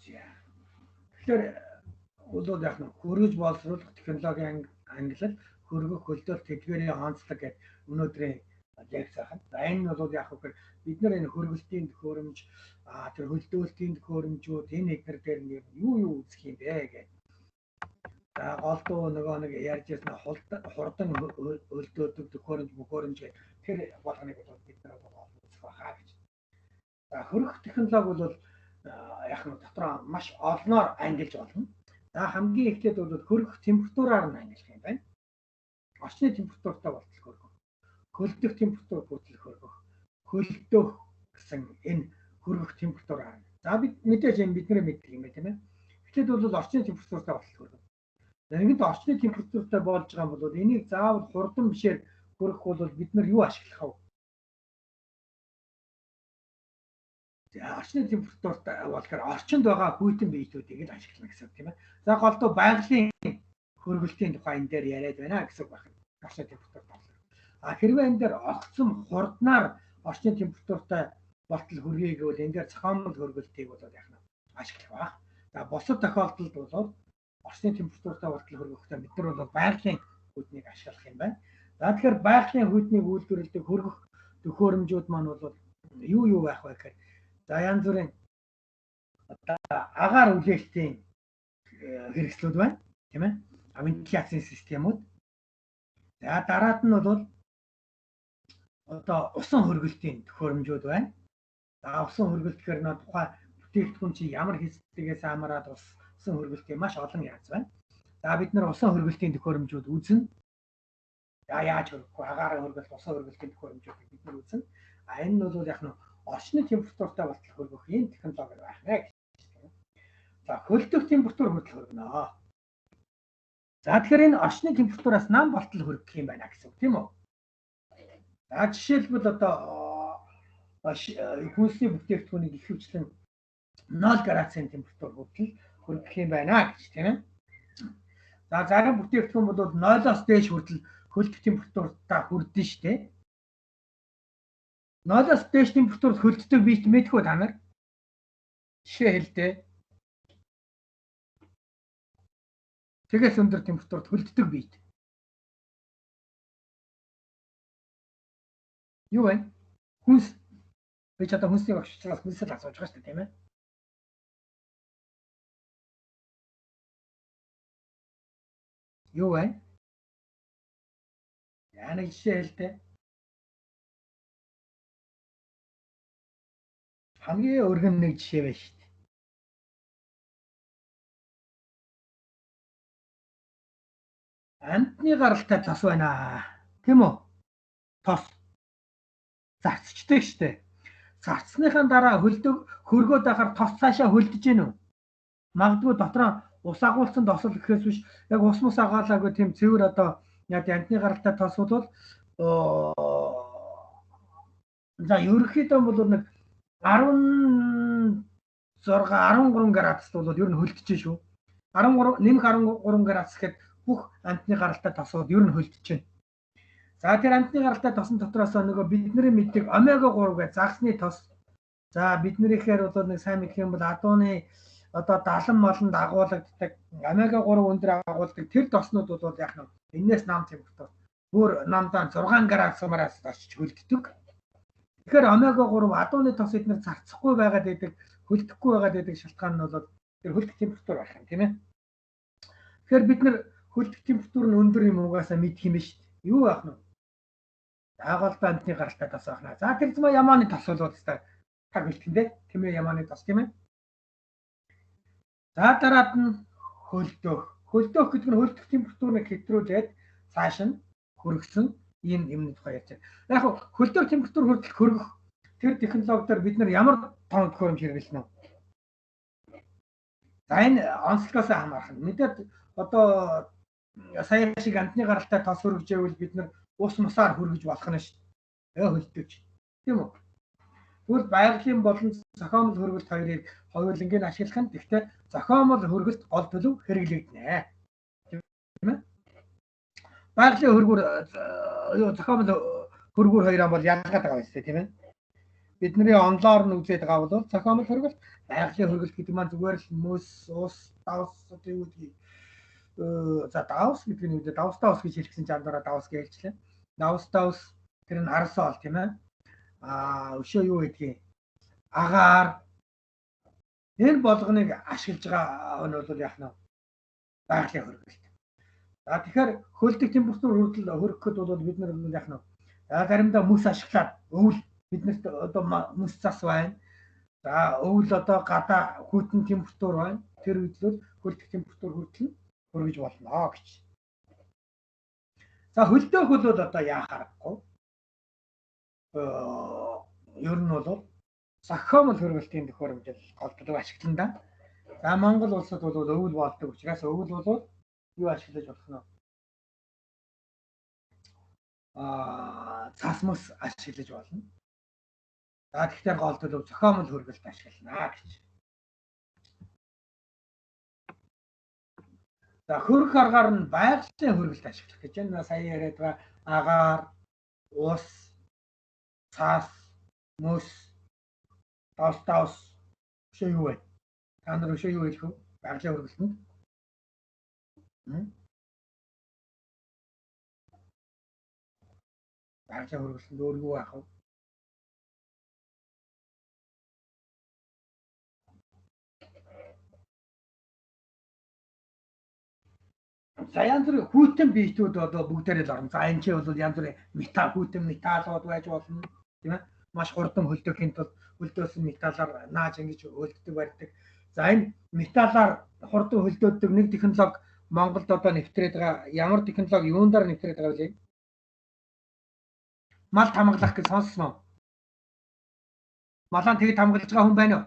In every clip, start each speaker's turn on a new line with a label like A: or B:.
A: Тэгэхээр бол яг нь хөргөж боловсруулах технологийн ангилал хөргөх хөлтөл тэдгээрийн онцлог гэдэг өнөөдрийн лекц ахад. За энэ бол яг хөө бид нар энэ хөргөлтийн төхөөрөмж тэр хөлдөөлтийн төхөөрөмжүүд энэ эдгээр дээр нь юу үзэх юм бэ гэдэг. За голдуу нөгөө нэг ярьж ирсэн хурдан хөлдөөдөг төхөөрөмж гэх тэр болгоныг бол бид нар үзэх байхаа гэж. За хөргөх технологи бол яг нь дотроо маш олноор ангилж болно. За хамгийн эхлээд бол хөргөх температураар нь ангилах юм байна. Орчны температуртай болтол хөргөх. Хөлдөх температур бүтэл хөргөх. Хөлдөх гэсэн энэ хөргөх температураар. За бид мэдээж энэ бидний мэддэг юм байна тийм ээ. Эхлээд бол орчны температуртай болтол хөргөх. Нэгэнт орчны температуртай болж байгаа юм бол энийг заавал хурдан бишээр хөргөх бол бид нар юу ашиглах вэ? Орчны температуртай болохоор орчинд байгаа хүйтэн биетүүдийг л ашиглана гэсэн үг тийм ээ. За голдуу байгалийн хөргөлтийн тухай энэ дээр яриад байна гэсэн үг байна. Орчны температуртай болохоор. Хэрвээ энэ дээр огцом хурднаар орчны температуртай болтол хөргий гэвэл энэ дээр цохомл хөргөлтийг бол яг нь ашиглах баг. За бусад тохиолдолд бол орчны температуртай болтол хөргөхдөө бид нар бол байгалийн хүйтнийг ашиглах юм байна. За тэгэхээр байгалийн хүйтнийг үйлдвэрлэдэг хөргөх төхөөрөмжүүд маань бол юу байх вэ гэхээр за янз бүрийн агаар үлээлтийн хэрэгслүүд байна тийм ээ. Вентиляцийн системүүд. За дараад нь бол одоо усан хөргөлтийн төхөөрөмжүүд байна. За усан хөргөлт гэхээр нөө тухайн бүтээгдэхүүн чи ямар хэсгээс хамаарат усан хөргөлтийн маш олон янз байна. За бид нар усан хөргөлтийн төхөөрөмжүүд үзнэ. За яаж хөргөх вэ? Агаараа хөргөлт, усан хөргөлтийн төхөөрөмжүүдийг бид нар үзнэ. Энэ нь бол яг нь орчны температуртай болтол хөргөх ийм технологи байх нэ гэж. За хөлдөх температур хүртэл хөргөнө. За тэгэхээр энэ орчны температураас нам болтол хөргөх юм байна гэсэн үг тийм үү? За жишээлбэл одоо хүнсний бүтээгдэхүүнийг ихэвчлэн 0 градусын температур хүртэл хөргөх юм байна гэж тийм ээ. За зарим бүтээгдэхүүн бол 0-оос дээш хүртэл хөлдөх температуртаа хүрдэн штэ. 0-оос дээш температурт хөлддөг биет мэдэх үү та нар? Жишээ хэлдэ. Тэгээс өндөр температурт хөлддөг биет. Юу вэ? Хүнс. Би ч одоо хүнсний багш учраас хүнсэл асууж байгаа шүү дээ тийм ээ. Юу вэ? Яа нэг жишээ хэлдэ. Хамгийн өргөн нэг жишээ байна шүү дээ. Амтны гаралтай тос байна. Тийм үү? Тос. Зарцчдаг штэ. Зарцсныхаа дараа хөргөөд байхаар тос цаашаа хөлдөж гин үү? Магадгүй дотроо ус агуулсан тосол гэхээс биш яг ус мус агаалаагүй тийм цэвэр одоо яг амтны гаралтай тос бол за ерөнхийдөө бол нэг 13 градуст бол ер нь хөлдөж шүү. 13 градус гэхэд бүх амтны гаралтай тосууд ер нь хөлдөж байна. За тэр амтны гаралтай тосон дотроос нөгөө бидний мэддэг омега 3 гэж загсны тос. За биднийхээр бол нэг сайн мэдэх юм бол адууны одоо далан молонд агуулдаг омега 3 өндөр агуулдаг тэр тоснууд бол яг нь энэс нам температур бүр намдаа 6 градусмараас очиж хөлддөг. Тэгэхээр омега 3 адууны тос эдгээр зарцахгүй байгаад байдаг, хөлдөхгүй байгаад байдаг шалтгаан нь бол тэр хөлдөх температур байх юм тийм ээ. Тэгэхээр бид нар хөлдөх температур нь өндөр юм угаасаа мэдэх юм шүү дээ. Юу байх нь? Агуултай амтны гаралтай тос байна. За тэр зам ямааны тос бол өстой таг бэлтгэндээ тийм ээ ямааны тос тийм ээ. За дараад нь хөлдөх. Хөлдөх гэдэг нь хөлдөх температурыг хэтрүүлээд цааш нь хөргөсөн ийм юмны тухай ярьж байна. Яг хөлдөх температур хүртэл хөргөх тэр технологиор бид нар ямар тоон төхөөрөмж хэрэглэнэ вэ? За энэ онцлогоос хамаарх нь. Мэдээд одоо сая шиг амтны гаралтай тос хөргөж байвал бид нар ус мусаар хөргөж болох нь шүү дээ. Хөлдөж. Тийм үү? Тэгвэл байгалийн болон зохиомл хөргөлт хоёрыг хоёулангийн ашиглах нь гэхдээ зохиомл хөргөлт гол төлөв хэрэглэгдэнэ. Тийм ээ? Байгалийн хөргүүр зохиомл хөргүүр хоёроо бол ялгаад байгаа юм шүү дээ, тийм ээ? бидний онлоор нь үзээд байгаа бол зохиомжтой хөргөлт, байгалийн хөргөлт гэдэг маань зүгээр л мөс, ус, давс одоо юу гэдгийг за давс гэдэг нь үү давстаа ус гэж хэлсэн чандараа давс гэж хэлчихлээ. Давстаа ус тэр нь арсаал тийм ээ. Өшөө юу гэдгийг агаар энэ болгоныг ашиглаж байгаа нь бол яах нь байгалийн хөргөлт. За тэгэхээр хөлдөх температур хүртэл хөргөхөд бол бид нар яах нь заримдаа мөс ашиглаад өвөл биднэрт одоо мөс цас байна. За өвөл одоо гадаа хүйтэн температур байна. Тэр үедлүүд хөлдөх температур хүртэл хөргөж болно гэж. За хөлдөөх бол одоо яахаарахгүй. Ер нь бол зохиомжтой хөргөлтийн төхөөрөмжөд голдлого ашиглана да. За Монгол улсад бол өвөл болдог учраас өвөл бол юу ашиглаж болох нь цас мөс ашиглаж болно. За тэгэхээр голдлого зохиомжтой хөргөлт ашиглана гэж. За хөрөх аргаар нь байгалийн хөргөлт ашиглах гэж байна. Сая яриад байгаа агаар, ус, цас, мөс, давс өшөө юу вэ? Та нар өшөө юу хэлэх вэ? Байгалийн хөргөлтөнд. Байгалийн хөргөлтөнд өөр юу байх вэ? За янз бүрийн хүйтэн биетүүд одоо бүгдээрээ л орно. За энэ чинь бол янз бүрийн металл хүйтэн металлууд байж болно, тийм ээ. Маш хурдан хөлдөөхийн тулд хөлдөөсөн металлаар нааж ингэж хөлддөг барьдаг. За энэ металлаар хурдан хөлдөөддөг нэг технологи Монголд одоо нэвтрээд байгаа. Ямар технологи юундаар нэвтрээд байгаа вэ? Мал тамгалах гэж сонссон уу? Малаа тэгээд тамгалж байгаа хүн байна уу?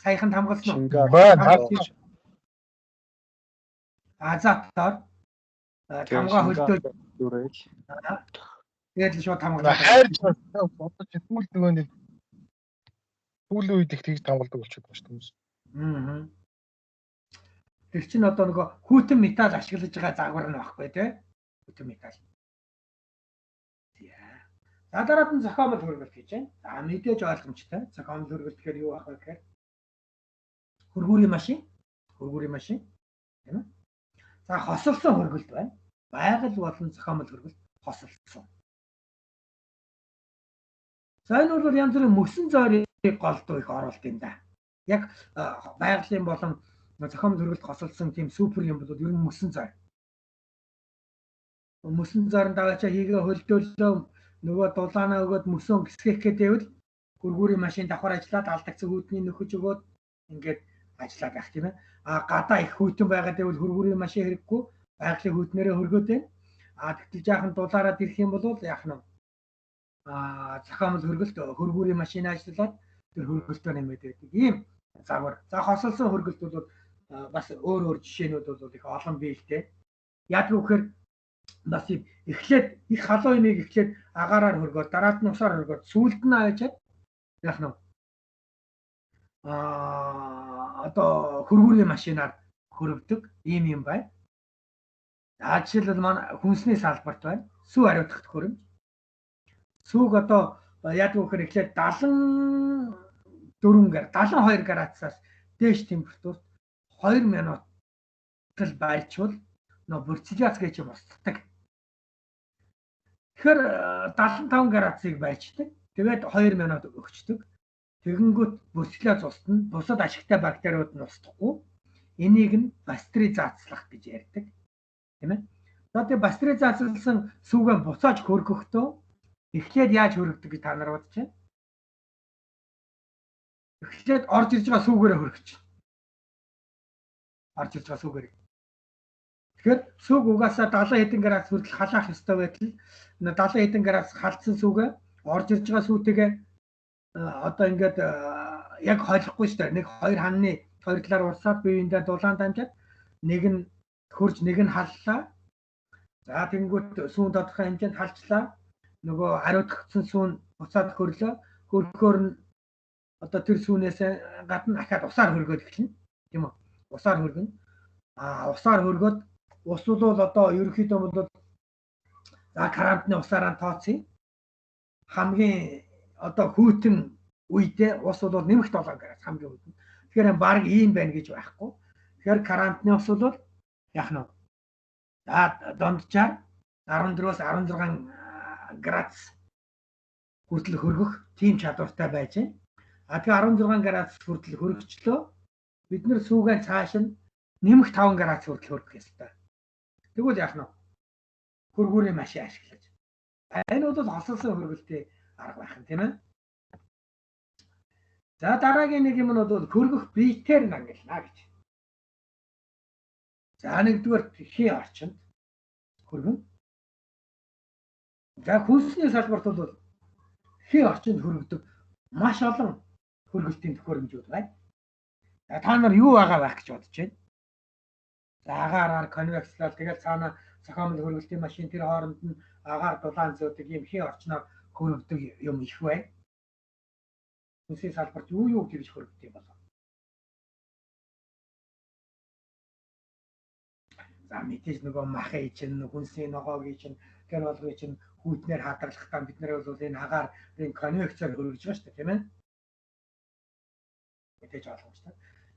A: Саяхан тамгалсан уу?
B: Байна.
A: Азаттаар тамга хөлдөөж
B: дүрэл.
A: Тэгээд л шууд тамгалаа.
B: Хайрч бодож сүүл нөгөө нэг сүүлийн үед их тэгж тамгалдаг болчиход байна шүү дээ.
A: Тэр чинь одоо нөгөө хүйтэн металл ашиглаж байгаа загвар нь багхгүй тий. Хүйтэн металл. За дараад нь зохиомжтой хөргөлт гэж байна. За мэдээж ойлгомжтой. Зохиомжтой хөргөлт гэхээр юу байх вэ гэхээр хөргүүрийн машин тийм ээ. За хосолсон хөргөлт байна. Байгаль болон зохиомжтой хөргөлт хосолсон. За энэ бол янз бүрийн мөсөн зойрыг голдуу их оруулалт юм да. Яг байгалийн болон зохиомжтой хөргөлт хосолсон тийм супер юм бол ер нь мөсөн зойр. Мөсөн зойрын дагаачаа хийгээ хөлдөөлөө нөгөө дулаанаа өгөөд мөсөн гисгэх гэдэвэл хөргүүрийн машин давхар ажиллаад алдагдсан хүйтнийг нөхөж өгөөд ингээд ажиллаад байх тийм ээ. Гадаа их хүйтэн байгаа гэвэл хөргүүрийн машин хэрэггүй байгалийн хүйтнэрээ хөргөөд байна. Тэгтэл жаахан дулаараад ирэх юм бол яах нь зохиомжтой хөргөлт хөргүүрийн машин ажиллаад тэр хөргөлтөө нэмээд байдаг. Ийм загвар. За хосолсон хөргөлт бол бас өөр жишээнүүд бол их олон бий л дээ. Яг үгээр бас эхлээд их халуун имийг эхлээд агаараар хөргөөд дараад нь усаар хөргөөд сүүлд нь аажаад яах нь одоо хөргүүрийн машинаар хөргөдөг ийм юм байна. За жишээлбэл манай хүнсний салбарт байна. Сүү хариуцах төхөөрөмж. Сүүг одоо яг үгээр эхлээд 72 градусаас дээш температурт 2 минутал байрчвал нөө бурцлиац гэж юм устдаг. Тэгэхээр 75 градусыг байрчдаг. Тэгээд 2 минут өгчдөг. Тэгэнгүүт бурцлиац устна. Бусад ашигтай бактериуд нь устдахгүй. Энийг нь пастеризацлах гэж ярьдаг. Тийм ээ. За тэгээд пастеризацлсан сүүгээ буцааж хөргөхдөө эхлээд яаж хөргөдөг гэж та нар бодож байна? Эхлээд орж ирж байгаа сүүгээрээ хөргөж. Орж ирж байгаа сүүгээрээ. Тэгэхээр сүг угаасаа 70 хэдэн градус хүртэл халаах ёстой байтал 70 хэдэн градус халдсан сүгэ орж ирж байгаа сүүтэйгээ одоо ингээд яг холихгүй шүү дээ. Нэг хоёр ханны хоёр талаар урсаад биеиндээ дулаан дамжаад нэг нь хөрж нэг нь халлаа. За тэнгуут сүүн тодорхой хэмжээнд халчлаа. Нөгөө хариуцагдсан сүүн буцаад хөрлөө. Хөрөхөөр нь одоо тэр сүүнээс гадна дахиад усаар хөргөөд эхэлнэ. Тийм үү? Усаар хөргөнө. Усаар хөргөөд ус бол одоо ерөнхийдөө бол за карантины усаараа тооцъё. Хамгийн одоо хүйтэн үедээ ус бол нэмэгт 7 градус хамгийн үед. Тэгэхээр баг ийм байна гэж байхгүй. Тэгэхээр карантины ус бол яах нь за донджаар 14-өөс 16 градус хүртэл хөргөх тийм чадвартай байж байна. А тэгээ 16 градус хүртэл хөргөчлөө бид нар сүүгээ цааш нь нэмэх 5 градус хүртэл хөргөх ёстой. Тэгвэл яах нь хөргүүрийн машин ашиглаж. Энэ бол хосолсон хөргөлтийн арга байх юм тийм ээ. За дараагийн нэг юм нь бол хөргөх биетээр нангилна гэж. За нэгдүгээр хий орчинд хөргөн. За хүнсний салбарт бол хий орчинд хөргөдөг маш олон хөргөлтийн төхөөрөмжүүд байна. За та нар юу байгаа байх гэж бодож байна? За агаараар конвекслал тэгэл цаана зохиомжтой хөргөлтийн машин тэр хооронд нь агаар дулаан зөөдөг юм хий орчноор хөргөдөг юм их байна. Хүнсний салбарт юу гэж хөргөдөг юм болов? За мэдээж нөгөө махын чинь хүнсний ногоогийн чинь тэр болгоны чинь хүйтнээр хадгалахдаа бид нар бол энэ агарын конвекцээр хөргөж байгаа шүү дээ тийм ээ. Мэдээж ойлгомжтой.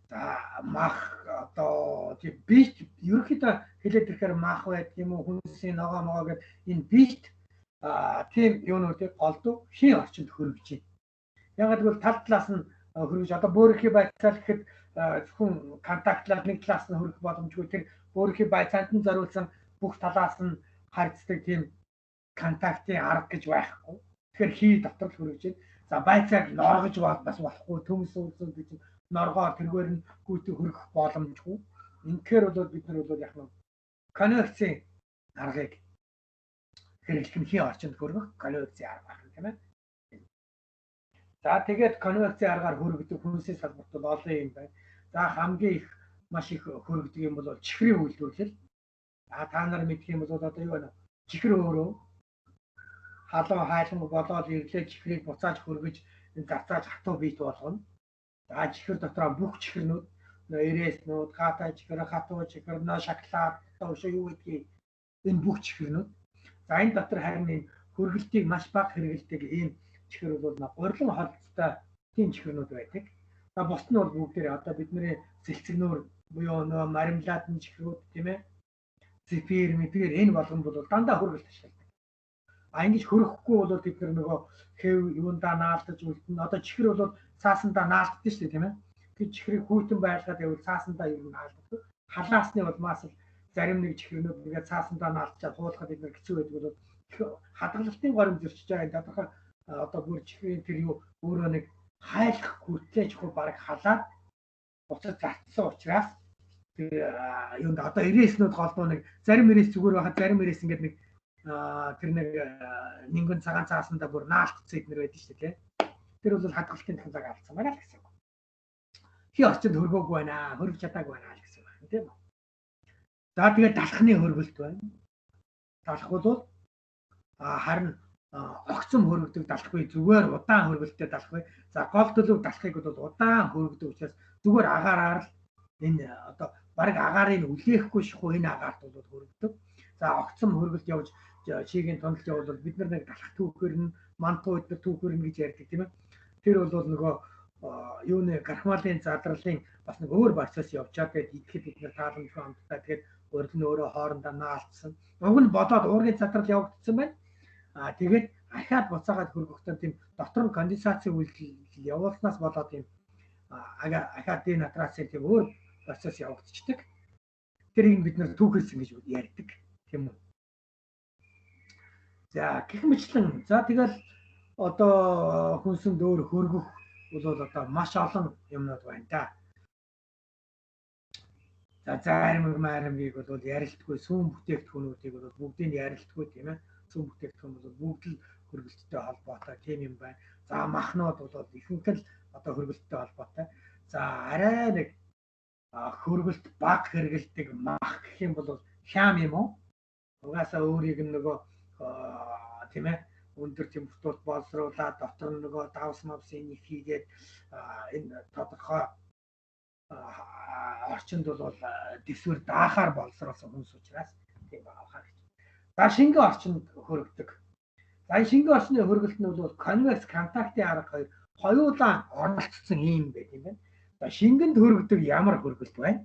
A: За мах одоо тийм бит ерөнхийдөө хэлээд ирэхээр мах байдаг юм уу хүнсний ногоо гэдэг энэ бит тийм юунуудыг голдуу хий орчинд хөргөж байна. Яг гэвэл тал талаас нь хөргөж одоо бөөрийнхий байцаал гэхэд зөвхөн контактлаад нэг талаас нь хөргөх боломжгүй тэр бөөрийнхий байцаанд нь зориулсан бүх талаас нь харьцдаг тийм контактын арга гэж байхгүй. Тэгэхээр хий дотор л хөргөж байна. За байцааг норгож бас болохгүй төмс уулзсан гэж норгоо тэргээр нь гүйтэг хөргөх боломжгүй. Инхээр бол бид нар бол яг нь конвекцийн аргыг хэрэглэх нь хий орчинд хөргөх конвекцийн арга байна тийм ээ. За тэгээд конвекцийн аргаар хөргөдөг хүнсний салбарт бол олон юм байна. За хамгийн их маш их хөргөдөг юм бол чихрийн үйлдвэрлэл. Та нар мэдэх юм бол одоо юу вэ? Чихэр өөрөө халуун хайлан болоод ирлээ чихрийг буцааж хөргөж зарцааж хатуу бийт болгоно. За чихэр дотроо бүх чихэрнүүд эрээснүүд, гаатай чихэр, хатуу чихэр, шоколад, одоо юу гэдгийг энэ бүх чихэрнүүд. За энэ дотор харин энэ хөргөлтийг маш бага хэрэгэлдэг ийм чихэр бол гурилан холцтой тийм чихэрнүүд байдаг. За бусд нь бол бүгдээрээ одоо бидний сэлцэгнөр буюу нөгөө мармеладны чихрүүд тийм ээ. Зефир, мефир энэ болгон бол дандаа хөргөлт ашигладаг. Ингэж хөрөхгүй бол бид нөгөө хэв юундаа наалдаж үлдэн. Одоо чихэр бол цаасандаа наалддаг шүү дээ тийм ээ. Тэр чихрийг хүйтэн байлгаад явал цаасандаа юу наалддаг. Халаасны улмаас л зарим нэг чихрнүүд нэгээ цаасандаа наалдчаад хуулахад бид нар хэцүү байдаг бол хадгалалтын горим зөрчиж байгаа тодорхой одоо бүр чихрийн тэр юу өөрөө нэг хайлах хүртлээ чихүү бараг халаад буцаж зарцсан учраас тэр юунд одоо ирээснүүд голдуу нэг зарим ирээс зүгээр байхад зарим ирээс ингээд нэг тэр нэгэн цагаан цаасандаа бүр наалтцсан эднэр байдаг шүү дээ. Тэр бол хадгалтын технологи алдсан байна л гэсэн үг. Хий орчинд хөргөөгүй байна, хөргөж чадаагүй байна л гэсэн үг тийм үү. За тэгээд далхны хөргөлт байна. Далх бол харин огцом хөргөдөг далхгүй зүгээр удаан хөргөлттэй далхгүй. За гол төлөв далхыг бол удаан хөргөдөг учраас зүгээр агаараар л энэ одоо бараг агаарыг үлээхгүй шихүү энэ агаарт бол хөргөдөг. За огцом хөргөлт явж чигийн туналж явбал бид нар нэг далах түүхээр нь мантууд түүхээр нь гэж ярьдаг тийм ээ. Тэр бол нөгөө юуны гархмалын задралын бас нэг өөр процесс явчаад тэгээд идэхэд бид нар тааламжгүй амттай тэгээд урд нь өөрөө хоорондоо наалтсан. Уг нь бодоод уургийн задрал явагдсан байна. Тэгээд ахаад буцаагаад хөргөхдөө тийм дотор нь конденсацийн үйлдэл явуулснаас болоод тийм ахаад денатурацийн тийм өөр процесс явагдчихдаг. Тэрийг бид нар түүхэлсэн гэж ярьдаг тийм үү. За гэх мэтлэн за тэгэл одоо хүнсэнд өөр хөргөх бол одоо маш олон юмнууд байна да. За зарим маримгийг бол ярилтгүй сүүн бүтээгдэхүүнүүдийг бол бүгдийг ярилтгүй тийм ээ. Сүүн бүтээгдэхүүн бол бүгд л хөргөлттэй холбоотой тийм юм байна. За махнууд бол ихэнх л одоо хөргөлттэй холбоотой. За арай нэг хөргөлт баг хэрэгэлдэг мах гэх юм бол хям юм уу? Угаасаа өөрийг нөгөө тийм ээ өндөр температурт боловсруулаад дотор нь нөгөө давс мавсын их хийгээд энэ тодорхой орчинд бол дэвсгэр даахаар боловсруулсан хүмүүс учраас тийм байгаа хаа гэж. За шингэн орчинд хөргөдөг За энэ шингэн орчны хөргөлт нь бол конвекс контактын арга хоёулаа оролцсон юм байт юм байна. За шингэнд хөргөдөг ямар хөргөлт байна?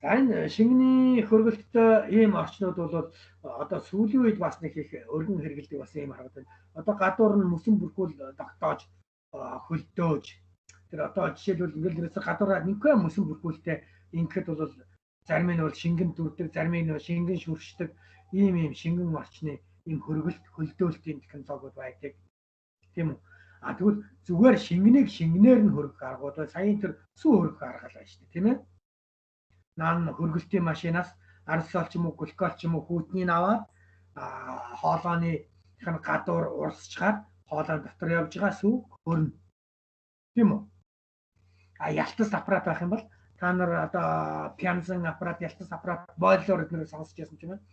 A: За энэ шингэний хөргөлтөд ийм орчнууд бол одоо сүүлийн үед бас нэг их өргөн хэрэгэлдэг бас ийм харагдана. Одоо гадуур нь мөсөн бүрхүүл тогтоож хөлдөөж тэр одоо жишээлбэл ингээл ерөөсө гадуураа нэггүй мөсөн бүрхүүлтэй ингэхэд бол зарим нь бол шингэн дүрдэг, зарим нь шингэн шүршдэг ийм шингэн орчны ийм хөргөлт хөлдөөлтийн технологиуд байдаг. Тийм үү? А тэгвэл зүгээр шингэнийг шингэнээр нь хөргөх аргууд саяын тэр сүү хөргөх арга л байна шүү дээ, тийм ээ? Наан хөргөлтийн машинаас арсол ч юм уу глюкол ч юм уу хүүтнийг аваад хоолойны гадуур урсчаар хоолой дотор явж байгаа сүү хөрнө. Тийм үү? А ялтас аппарат байх юм бол та нар одоо пянзан аппарат, ялтас аппарат, бойлер эднэр сонсож байсан ч юм байна.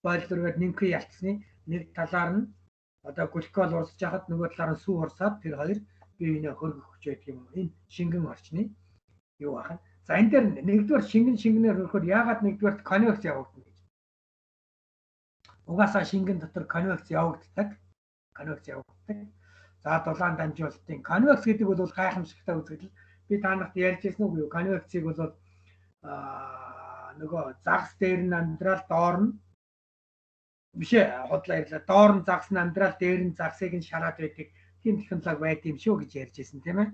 A: Бойлергээд нэмхэн ялтсны нэг талаар нь одоо глюкол урсж хахад нөгөө талаар нь сүү урсаад тэр хоёр бие биенээ хөргөх гэж байдаг юм. Энэ шингэн орчны юу бахан. За энэ дээр нэгдүгээр шингэнээр хөрөхөд яагаад нэгдүгээр конвекс явагдана гэж. Угаасаа шингэн дотор конвекс явагддаг. За дулаан дамжуулалтын конвекс гэдэг бол гайхамшигтай үзэгдэл. Би та нарт ярьж ирсэн үгүй юу? Конвексийг бол нөгөө загас дээр нь амьдрал доор нь биш худлаа ярьлаа. Доор нь загас нь амьдрал, дээр нь загсыг нь шараад байдаг. Тийм технологи байд юм шүү гэж ярьж ирсэн тийм ээ.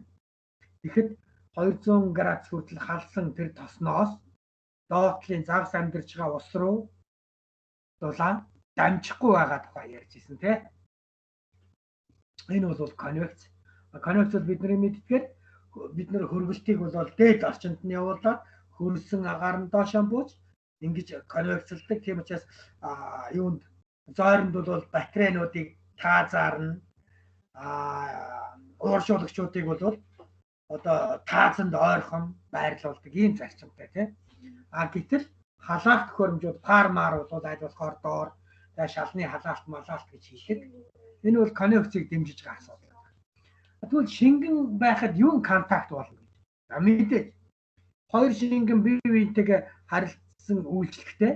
A: Тэгэхэд 200 градус хүртэл халсан тэр тосноос доотлын загас амьдарч байгаа ус руу дулаан дамжихгүй байгаа тухай ярьж ирсэн тийм. Энэ бол конвекс. Конвекс бол бидний мэддгээр бид нэр хөргөлтийг бол дээд орчинд нь явуулаад хөрсөн агаар нь доошоо бууж ингэж конвекслдаг. Тийм учраас юунд зойронд бол батарейнуудыг таазаарна. Ууршуулагчдыг бол одоо таазанд ойрхон байрлуулдаг ийм зарчимтай тийм. Гэтэл халаалт төхөөрөмжүүд фармаар бол аль болохоор доор шалны халаалт малаалт гэж хэлдэг. Энэ бол конвексийг дэмжиж байгаа асуудал. Тэгвэл шингэн байхад юу контакт болно гэж. За мэдээж хоёр шингэн бие биентэйгээ харилцсан үйлчлэгтэй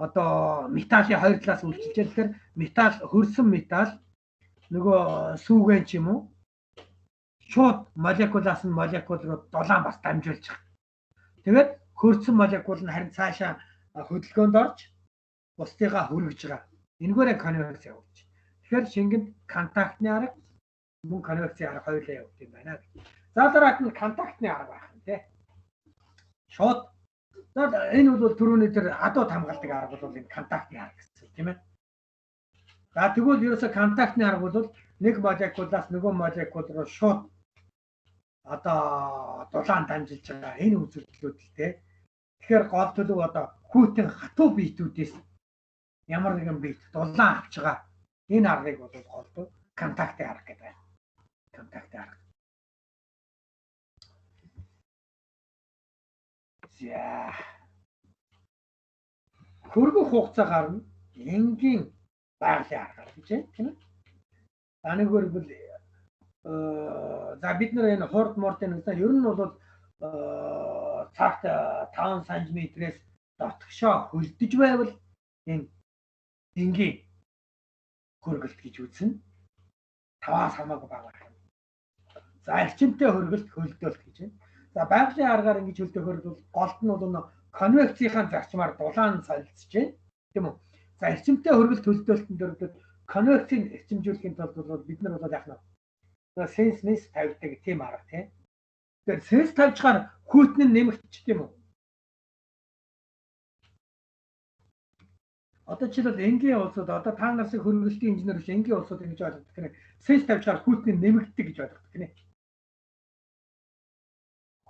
A: одоо металлын хоёр талаас үйлчилж байгаа. Тэгэхээр металл хөрсөн металл нөгөө сүүгэн ч юм уу шууд молекулаас нь молекул руу дулаан бас дамжуулж байгаа. Тэгээд хөрсөн молекул нь харин цаашаа хөдөлгөөнд орж бусдыгаа хөргөж байгаа. Энэгээрээ конвекс явуулж. Тэгэхээр шингэнд контактны арга мөн конвекцийн арга хоёулаа явуулт юм байна. За дараад нь контактны арга байх юм тий. Шууд энэ бол түрүүний тэр адууд хамгаалдаг арга бол энэ контактны арга гэсэн тийм ээ. За тэгвэл ерөөсө контактны арга бол нэг молекулаас нөгөө молекул руу шууд одоо дулаан дамжуулж байгаа энэ үзэгдлүүд л тий. Тэгэхээр гол төлөв одоо хүүтэн хатуу биетүүдээс ямар нэгэн биет дулаан авч байгаа энэ аргыг бол гол контактын арга гэдэг байна. Контактын арга. За хөргөх хугацаа гарна энгийн байгалийн арга гэж тийм ээ. Анигөр бол за бид нар энэ хурд мордын гэсэн ер нь бол цагт 5 см-ээс дотгошоо хөлдөж байвал энэ энгийн хөргөлт гэж үзнэ. 5-аас хамаагүй бага. За эрчимтэй хөргөлт хөлдөөлт гэж байна. За байгалийн аргаар ингэж хөлдөөхөр бол голд нь бол конвекцийн зарчмаар дулаан солилцож байна. Тийм үү? За эрчимтэй хөргөлт хөлдөөлтөнд дөрөвдөд конвекцийг эрчимжүүлэхийн тулд бол бид нар бол яах нь сенс мэс тавьдаг тийм арга тийм. Тэгэхээр сенс тавьчихаар хүүтэн нь нэмэгдчих тийм үү? Одоо жишээлбэл энгийн улсууд одоо та нарыг хөргөлтийн инженер биш энгийн улсууд ингэж ойлгодог гэнэ. Сенс тавьчихаар хүүтэн нь нэмэгддэг гэж ойлгодог гэнэ.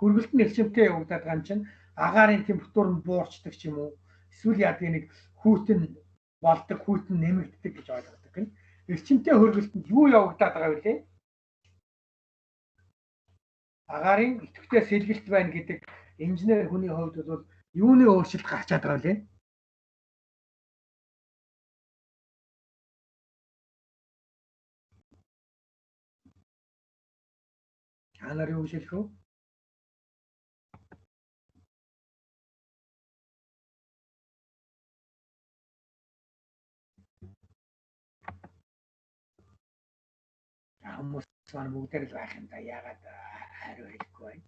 A: Хөргөлт нь эрчимтэй явагдаад байгаа юм чинь агаарын температур нь буурчдаг ч юм уу. Эсвэл яадаг нэг хүүтэн болдог, хүүтэн нэмэгддэг гэж ойлгодог гэнэ. Эрчимтэй хөргөлтөнд юу явагдаад байгаа вэ? Агаарын идэвхтэй сэлгэлт байна гэдэг инженер хүний хувьд бол юуны өөрчлөлт гарчаад байгаа вэ? Та нар юу гэж хэлэх вэ? Хүмүүс маань бүгдээр л байх юм да. Яагаад хариу хэлэхгүй байна?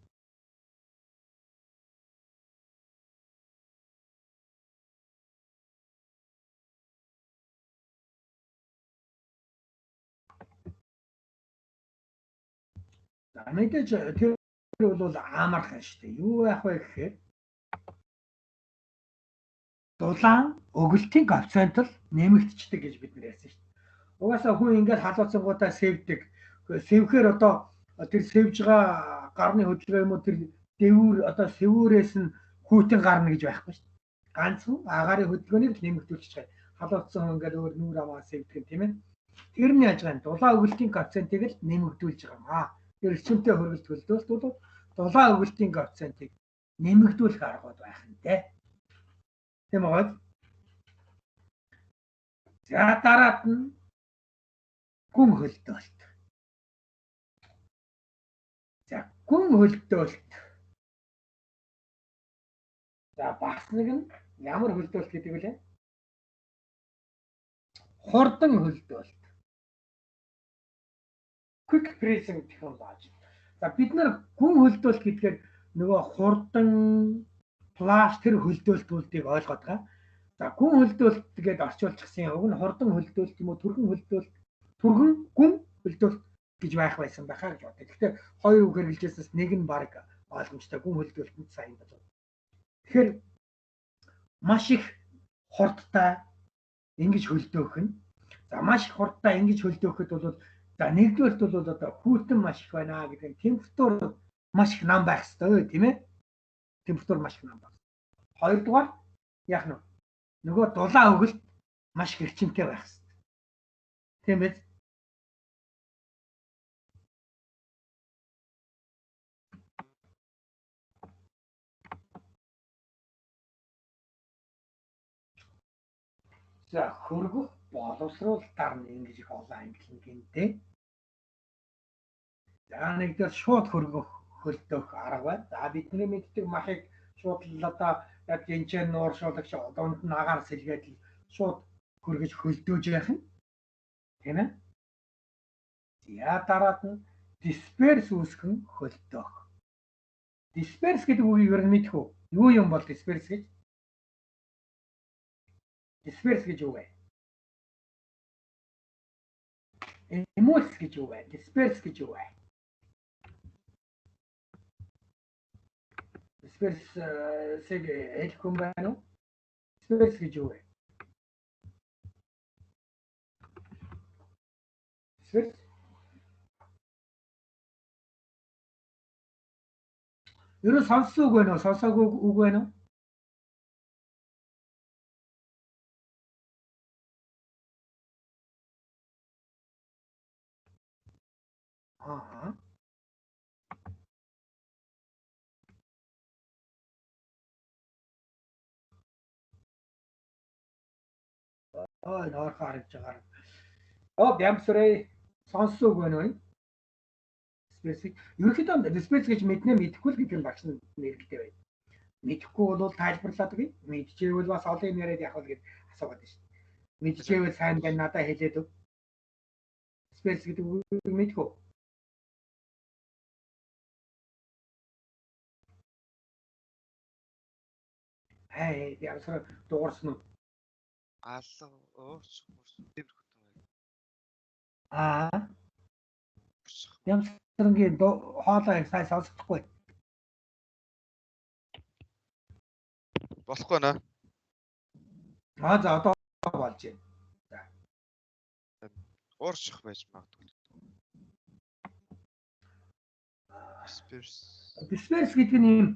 A: За мэдээж тэр бол амархан шүү дээ. Юу яах вэ гэхээр дулаан өгөлтийн коэффициент л нэмэгдчихдэг гэж бид нар ярьсан шүү дээ. Угаасаа хүн ингээд халууцсангуудаа сэвдэг. Сэвхээр одоо тэр сэвж байгаа гарны хөдөлгөөн юм уу тэр дэвүүр одоо сэвүүрээс нь хүйтэн гарна гэж байхгүй шүү дээ. Ганцхан агаарын хөдөлгөөнийг л нэмэгдүүлчих чад. Халууцсан ингээд өөр нүүр амаа сэвдэг юм тийм ээ. Тэр нь яаж байгаа юм? Дулаан өгөлтийн коэффициентийг л нэмэгдүүлж байгаа юм аа. Эрчимтэй хөргөлт төлөвлөлт бол дулаан өгөлтийн коэффициентийг нэмэгдүүлэх аргууд байх нь дээ. Тийм үү? За дараад нь гүн хөлдөөлт. За гүн хөлдөөлт. За бас нэг нь ямар хөлдөөлт гэдэг вэ? Хурдан хөлдөөлт. Quick freezing технологи. За бид нар гүн хөлдөөлт гэдгээр нөгөө хурдан флаш тэр хөлдөөлт үйлдийг ойлгоод байгаа. За гүн хөлдөөлт гэдээ орчуулчихсан юм. Уг нь хурдан хөлдөөлт юм уу түргэн хөлдөөлт, түргэн гүн хөлдөөлт гэж байх байсан байхаа гэж бодъё. Тэгэхээр хоёр үг хэрэгжилжсэнээс нэг нь баг ойлгомжтой гүн хөлдөөлтөнд сайн байна. Тэгэхээр маш их хурдтай ингэж хөлдөөх нь. За маш их хурдтай ингэж хөлдөөхэд бол за нэгдүгээрт бол одоо хүйтэн маш их байна гэдэг нь температур маш их нам байх ёстой тийм ээ. Температур маш их нам байна. Хоёрдугаар яах нь нөгөө дулаан өгөлт маш их эрчимтэй байх ёстой. Тийм биз? За хөргөх боловсруулалтаар нь ингэж их олон ангилан гинтэй. За нэгдүгээр шууд хөргөх хөлдөөх арга байна. За бидний мэддэг махыг шууд л одоо яг жинчэн нууршуулагч одоонд нь агаар сэлгээд шууд хөргөж хөлдөөж яах юм. Тийм ээ. За дараад нь дисперс үүсгэн хөлдөөх. Дисперс гэдэг үгийг ер нь мэдэх үү? Юу юм бол дисперс гэж? Дисперс гэж юу вэ? Эмульс гэж юу вэ? Дисперс гэж юу вэ? Дисперсыг хэлэх юм байна уу? Дисперс гэж юу вэ? Дисперс ер нь сонссон үг байна уу? Сонсоогүй үг байна уу? Аа. Ноор харж байгаа. Бямсрэй сонссон үг байна уу? Дисперс. Ерөнхийдөө дисперс гэж мэднэ мэдэхгүй л гэдэг нь багш нь нэрэлтэй байна. Мэдэхгүй бол тайлбарлаад өгье. Мэдчихвэл бас олон юм яриад явах гэж асуугаад байна шүү дээ. Мэдчихвэл сайн байна надад хэлээд өг. Дисперс гэдэг үг мэдгүй. Ясаар дуурсан уу?
C: Алга уурч тиймэрхүү.
A: Ямсрангийн хоолой сайн сонсохгүй.
C: Болохгүй наа.
A: За одоо болж байна. За.
C: Уурчих байж магадгүй.
A: Дисперс гэдэг нь юм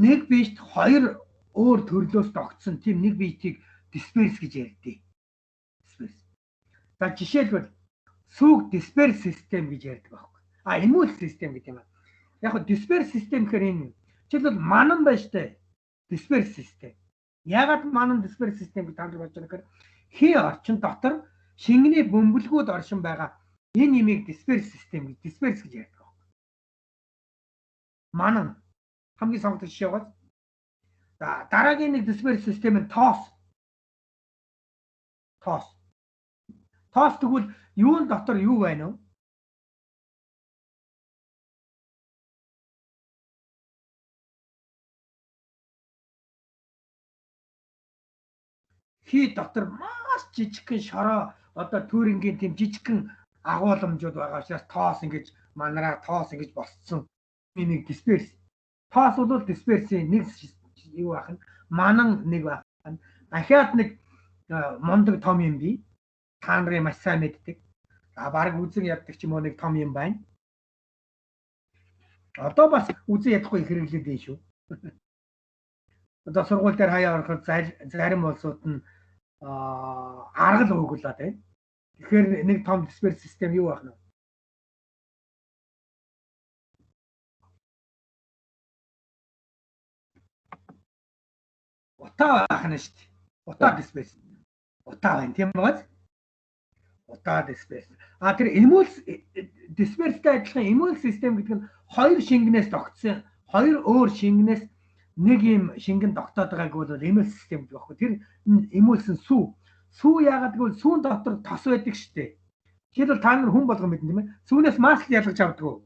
A: нэг биед хоёр өөр төрлөөс тогтсон тийм нэг биетийг дисперс гэж ярьдээ. Дисперс. За жишээлбэл сүг дисперс систем гэж ярьдаг байхгүй. Эмульс систем гэдэг юм аа. Яг нь дисперс систем гэхээр энэ жишээлбэл манан байна штэ. Дисперс систем. Ягаад манан дисперс систем гэж танд болж байгаа гэхээр хий орчин дотор шингэний бөмбөлгүүд оршин байгаа энэ имийг дисперс систем гэж дисперс гэж ярьдаг. Манан хамгийн сонгогдсон жишээ байгаа. За дараагийн нэг disperse систем нь toss. Toss тэгвэл юун дотор юу байна вэ? Хий дотор маш жижигхэн шороо одоо түүрингийн тийм жижигхэн агуулмжууд байгаа учраас тоос ингэж манараа тоос ингэж босцсон. Нэг disperse. Тоос бол disperse-ийн нэг юу байх нь манан нэг байх нь дахиад нэг мондөг том юм бий. Та нарын маш сайн мэддэг. За баг үзэн яддаг ч юм уу нэг том юм байна. Одоо бас үзэн ядахгүй хэрэглээд байна шүү. Одоо сургууль дээр хаяа ороход зарим улсууд нь аргал өгүүлээд байна. Тэгэхээр нэг том disperse систем юу байх нь? Утаа байх нь шүү дээ. Утаа disperse. Утаа байна тийм үү? Утаа disperse. Тэр emulse disperse-тэй адилхан emulse систем гэдэг нь хоёр шингэнээс тогтсон, хоёр өөр шингэнээс нэг юм шингэн тогтоод байгааг бол emulse систем гэж байна. Тэр emulse нь сүү яагаад гэвэл сүүн дотор тос байдаг шүү дээ. Жишээлбэл та нар хүн болгон мэднэ тийм ээ. Сүүнээс масл ялгаж авдаг уу?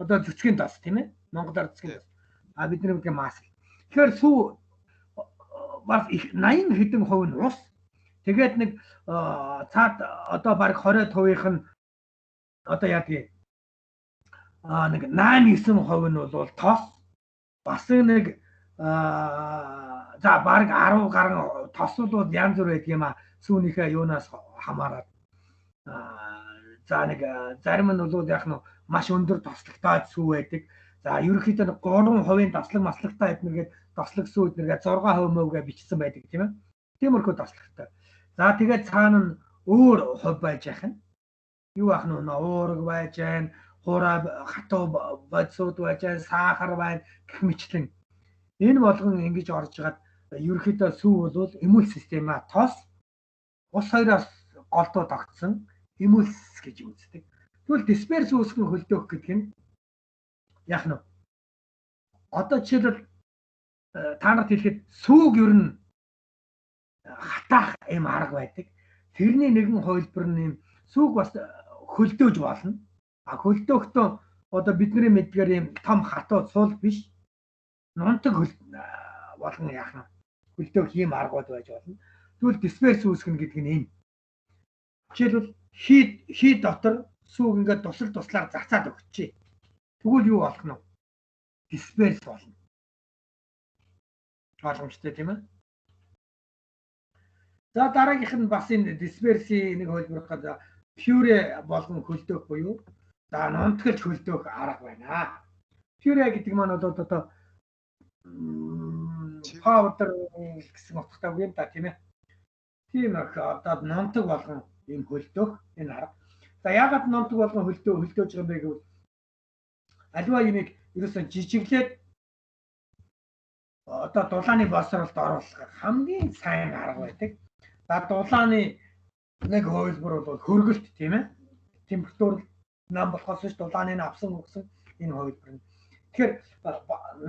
A: Одоо зүцгийн тос тийм ээ. Монголоор зүцгийн тос. Бидний үгээр масл. Тэгэхээр сүү бас 80 хэдэн хувь нь ус. Тэгээд нэг цаад одоо баг 20% нь одоо яадаг нэг 8-9% нь бол тос. Бас нэг за баг 10 гаруй тосууд янз бүр байдаг юм а. Сүүнийхээ юунаас хамаарат. За нэг зарим нь бол яг нь маш өндөр тослогтой сүү байдаг. За ерөнхийдөө 3% тослог маслагтай эднэргээд тослог сүү эднэргээд 6% мөвгээ бичсэн байдаг тийм ээ. Тиймэрхүү тослогтой. За тэгээд цаана нь өөр хувь байж яхах нь. Юу ах нь уураг байж байна, хураа хатуу бодисууд байж байна, сахар байна гэх мэтлэн. Энэ болгон ингэж орж хагаад ерөнхийдөө сүү бол эмульс системаа тос ус хоёроос голдуу тогтсон эмульс гэж үздэг. Тэгвэл disperse үүсгэн хөлдөөх гэдэг нь яах нь одоо жишээлбэл та нарт хэлэхэд сүүг ер нь хатаах юм арга байдаг. Тэрний нэгэн хувилбар нь юм сүүг бас хөлдөөж болно. Хөлдөөхдөө одоо бидний мэдгээр юм том хатуу цул биш. Нунтаг болгон яах нь хөлдөөх юм аргууд байж болно. Тэгвэл disperse үүсгэн гэдэг нь энэ. Жишээлбэл хий дотор сүүг ингээд туслаар зацаад өгчээ. Тэгвэл юу болох нь? Disperse болно. Ойлгомжтой тийм ээ? За дараагийнх нь бас энэ disperse-ийн нэг хөлбөр хаад pure болгон хөлдөөх буюу за нунтгалж хөлдөөх арга байна. Pure гэдэг маань бол одоо powder гэсэн утгатай үг юм да тийм ээ. Тийм одоо нунтаг болгон юм хөлдөөх энэ арга. За яагаад нунтаг болгон хөлдөөж байгаа юм бэ гэвэл аливаа юмыг ерөөсөө жижиглээд одоо дулааны боловсролд оруулах хамгийн сайн арга байдаг. За дулааны нэг хувилбар бол хөргөлт тийм ээ. Температур нам болохоос ш дулааны нь авсан өгсөн энэ хувилбар нь. Тэгэхээр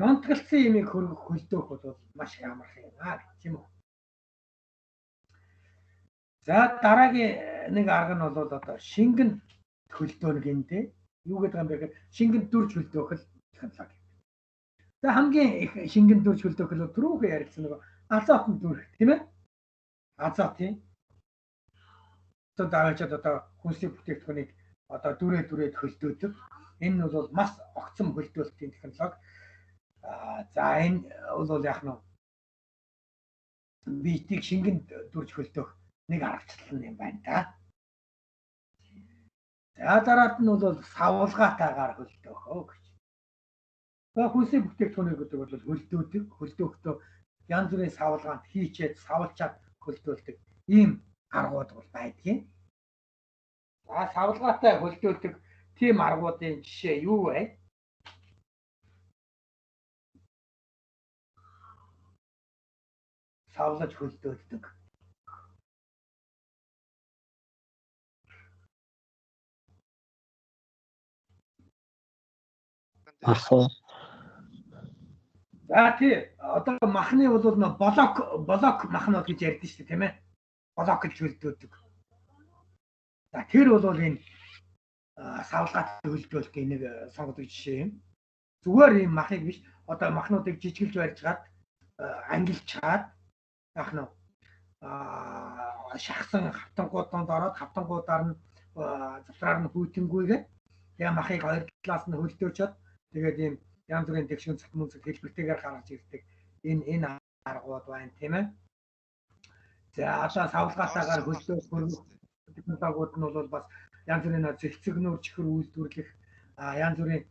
A: нунтгалсан юмыг хөлдөөх бол маш амархан юм аа тийм үү. За дараагийн нэг арга нь бол одоо шингэн хөлдөөнө гэнтэй. Юу гэдэг юм бэ гэхээр шингэн дүрж хөлдөөх л технологи. За хамгийн их шингэн дүрж хөлдөөх л түрүүхээ ярилцсан нэг азотын дүрх тийм ээ. Азот тийм. Одоо даачаад одоо хүнсний бүтээгдэхүүнийг одоо дүрээд хөлдөөдөг. Энэ нь бол маш огцом хөлдөөлтийн технологи. За энэ бол яах нь биетийг шингэн дүрж хөлдөөх нэг аргачлал юм байна да. За дараад нь бол савлгаатайгаар хөлдөөх гэж. За хүнсний бүтээгдэхүүнийг гэдэг бол хөлдөөхдөө янз бүрийн савлгаанд хийчээд савлчаад хөлдөөлдөг ийм аргууд бол байдгийн. За савлгаатай хөлдөөлдөг тийм аргуудын жишээ юу вэ? Савлаж хөлдөөлдөг. За тий. Одоо махны бол нөө блок махнууд гэж ярьдэн шүү дээ, тийм ээ. Блок гэж хөлдөөдөг. За тэр бол энэ савлгаат хөлдөөлт энийг сонгодог жишээ юм. Зүгээр ийм махыг биш. Одоо махнуудыг жижиглж барьж гад ангилж чаад яах нь шахсан хавтангууданд ороод хавтангуудаар нь завсраар нь хүйтингүйгээд тэгээ махыг хоёр талаас нь хөлдөөчөөд тэгээд ийм янз бүрийн тэгшүүн цат мөнцөг хэлбэртэйгээр гаргаж ирдэг энэ аргууд байна тийм ээ. За одоо савлгаатаагаар хөлдөөс хөргөх технологиуд нь бол бас янз бүрийн зэгцэгнүүр чихэр үйлдвэрлэх янз бүрийн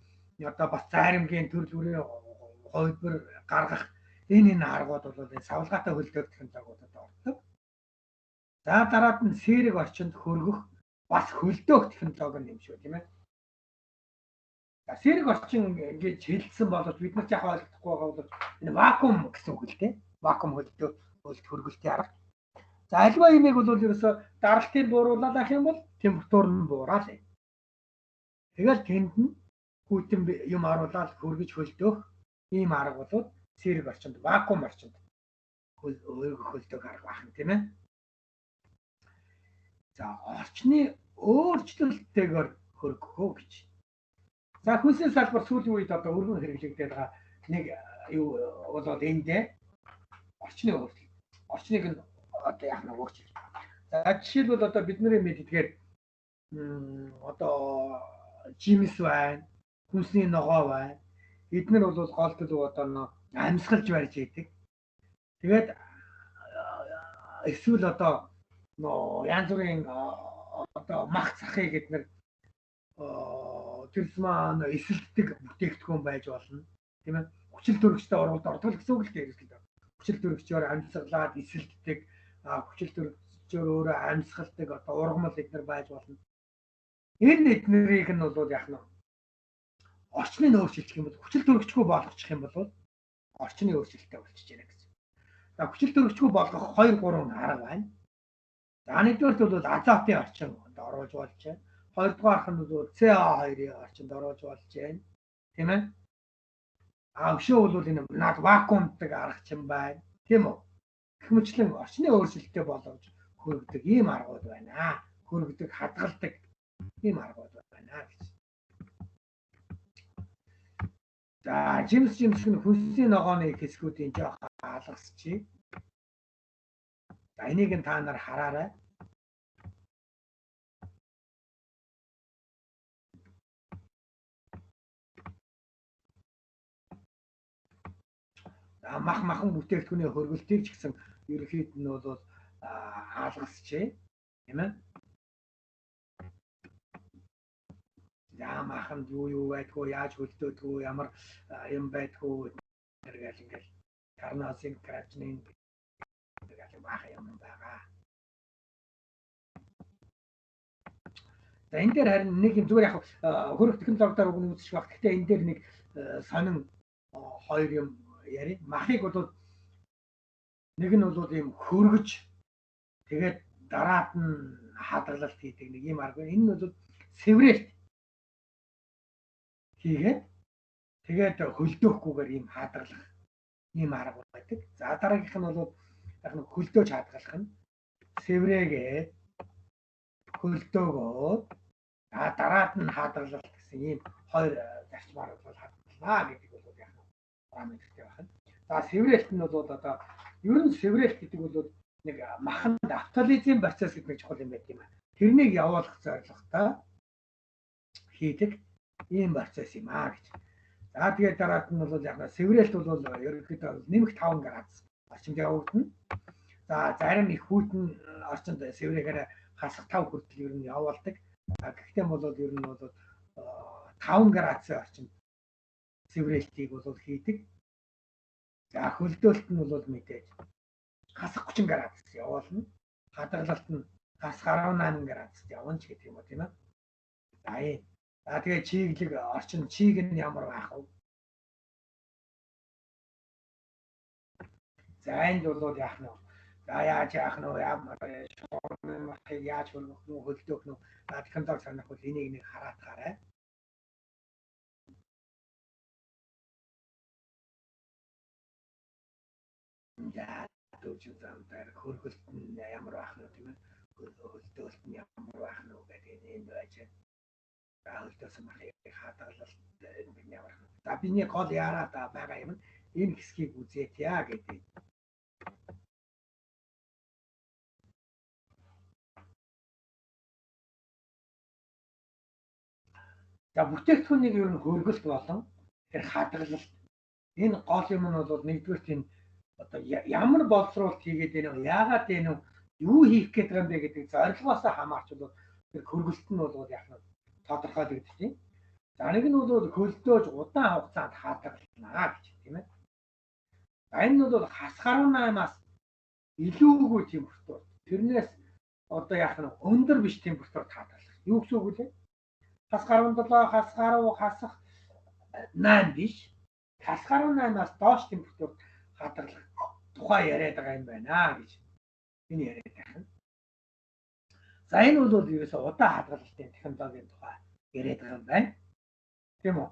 A: одоо бас зайрамгийн төрөл бүрийн хувилбар гаргах энэ аргууд бол энэ савлгаатай хөлдөөх технологиудад ордог. За дараад нь сэрэг орчинд хөргөх бас хөлдөөх технологи юм шүү тийм ээ. За сэрэг орчин гэж хэлсэн боловч бид нар ч яг ойлгохгүй байгаа бол энэ вакуум гэсэн үг л тийм. Вакуум хөлдөлт хөргөлтийн арга. За альва имийг бол ерөөсө даралтыг бууруулаад авах юм бол температур нь буураад. Тэгэл тэнд нь хүйтэн юм оруулаад хөргөж хөлдөөх ийм арга бол сэрэг орчинд вакуум орчинд хөлдөөх арга байна тийм ээ. За орчны өөрчлөлттэйгээр хөргөхөө гэж. За хүнсний салбар сүүлийн үед одоо өргөн хэрэглэгдээд байгаа нэг юу болоод эндээ орчны өөрчлөлт. Орчныг нь одоо яах нь өөрчлөлт. За жишээлбэл одоо бидний мэддгээр одоо жимс байна, хүнсний ногоо байна. Эднэр бол голдол одоо амьсгалж барьж идэг. Тэгээд эсвэл одоо янз бүрийн одоо мах цахыг эднэр тэрс маань эсэлддэг бүтээгдэхүүн байж болно. Тийм ээ. Хүчил төрөгчтэй оролд ордог гэсэн үг л дээ ерөөсөө. Хүчил төрөгчөөр амьсгалаад эсэлддэг, хүчил төрөгчөөр өөрөө амьсгалдаг одоо ургамал эднэр байж болно. Энэ эднэрийг нь бол яах нь орчныг өөрчилчих юм бол хүчил төрөгчгүй болгочих юм бол орчны өөрчлөлттэй болчихж байна гэсэн. За хүчил төрөгчгүй болгох 2 3 арга байна. За нэгдүгээрт бол азотын орчинд оруулж болж байна. Хоёрдугаарх нь бол CO2-ийн орчинд оруулж болж байна. Тийм ээ. Өшөө бол энэ над вакуумдаг арга ч юм байна. Тийм үү? Гэх мэтлэн орчны өөрчлөлттэй болгож хөргөдөг ийм аргууд байна. Хөргөдөг, хадгалдаг ийм аргууд байна гэж. За жимс нь хүнсний ногооны хэсгүүдийн жоох алгасчи. За энийг нь та нар хараарай. За махан бүтээгдэхүүний хөргөлтийг ч гэсэн ерөнхийд нь бол алгасчи. Тийм ээ. За маханд юу байдгүй, яаж хөлдөөдгөө, ямар юм байдгүй гэл ингээл карносын крачнын гэл мах юм байгаа. За энэ дээр харин нэг юм зүгээр яг хөрөх технологиор үгний үзэж баг. Гэхдээ энэ дээр нэг сонин хоёр юм яри. Махыг бол нэг нь бол ийм хөргөж тэгээд дараад нь хадгалалт хийдэг нэг юм арга. Энэ нь бол сэврэлт хийгээд тэгээд хөлдөөхгүйгээр ийм хадгалах ийм арга байдаг. За дараагийнх нь бол яг нэг хөлдөөж хадгалах нь сэврээгээд хөлдөөгөө дараад нь хадгалалт гэсэн ийм хоёр зарчмаар бол хадгалнаа гэдэг бол яг параметртэй байна. За сэврэлт нь бол одоо ер нь сэврэлт гэдэг бол нэг маханд автолизийн процесс гэдэг нэг чухал юм байт юм аа. Тэрнийг явуулах зорилготой хийдэг ийм процесс юм аа гэж. За тэгээд дараад нь бол яг сэврэлт бол ерөнхийдөө нэмэх 5 градус орчинд явагдана. За зарим их хүйтэн орчинд сэврээгээр хасах 5 хүртэл ер нь явуулдаг. Гэхдээ бол ер нь бол 5 градусын орчинд сэврэлтийг бол хийдэг. За хөлдөөлт нь бол мэдээж хасах 30 градус явуулна. Хадгалалт нь хасах 18 градуст явна ч гэдэг юм уу тийм ээ. За за тэгээ чиглэг орчин чиг нь ямар байх вэ? За энд бол яах нь вэ? За яаж яах нь вэ? Яаж хөргөх нь хөлдөөх нь технологи сонирхол энийг нэг хараад гараа. За дүүжин замдаар хөргөлт нь ямар байх нь тийм ээ. Хөлтөөлт нь ямар байх нь гэдэг энэ байж. За хөлтөөс махыг хадгалалт энэ ямар. За биний гол яараа та байгаа юм. Энэ хэсгийг үзээд яа гэдэг. За бүтээгдэхүүнийг ер нь хөргөлт болон тэр хадгалалт энэ гол юм нь бол нэгдүгээр энэ одоо ямар боловсруулалт хийгээд байна вэ? Яагаад энэ юу хийх гээд байгаа юм бэ гэдэг зорилгоос хамаарч бол тэр хөргөлт нь бол яг нь тодорхойлогдож тийм. За нэг нь бол хөлдөөж удаан хугацаанд хадгална гэж тийм ээ. За энэ нь бол хас гаруй 8-аас илүүгүй температур. Тэрнээс одоо яг нь өндөр биш температурт хадгалах. Юу гэсэн үг вэ? Хас гаруй 7, хас гаруй хасах 8 биш. Хас гаруй 8-аас доош температурт хадгалах тухай яриад байгаа юм байна гэж. Энэ яриад байна. За энэ бол ерөөсөө удаан хадгалалтын технологийн тухай яриад байгаа юм байна. Тийм үү?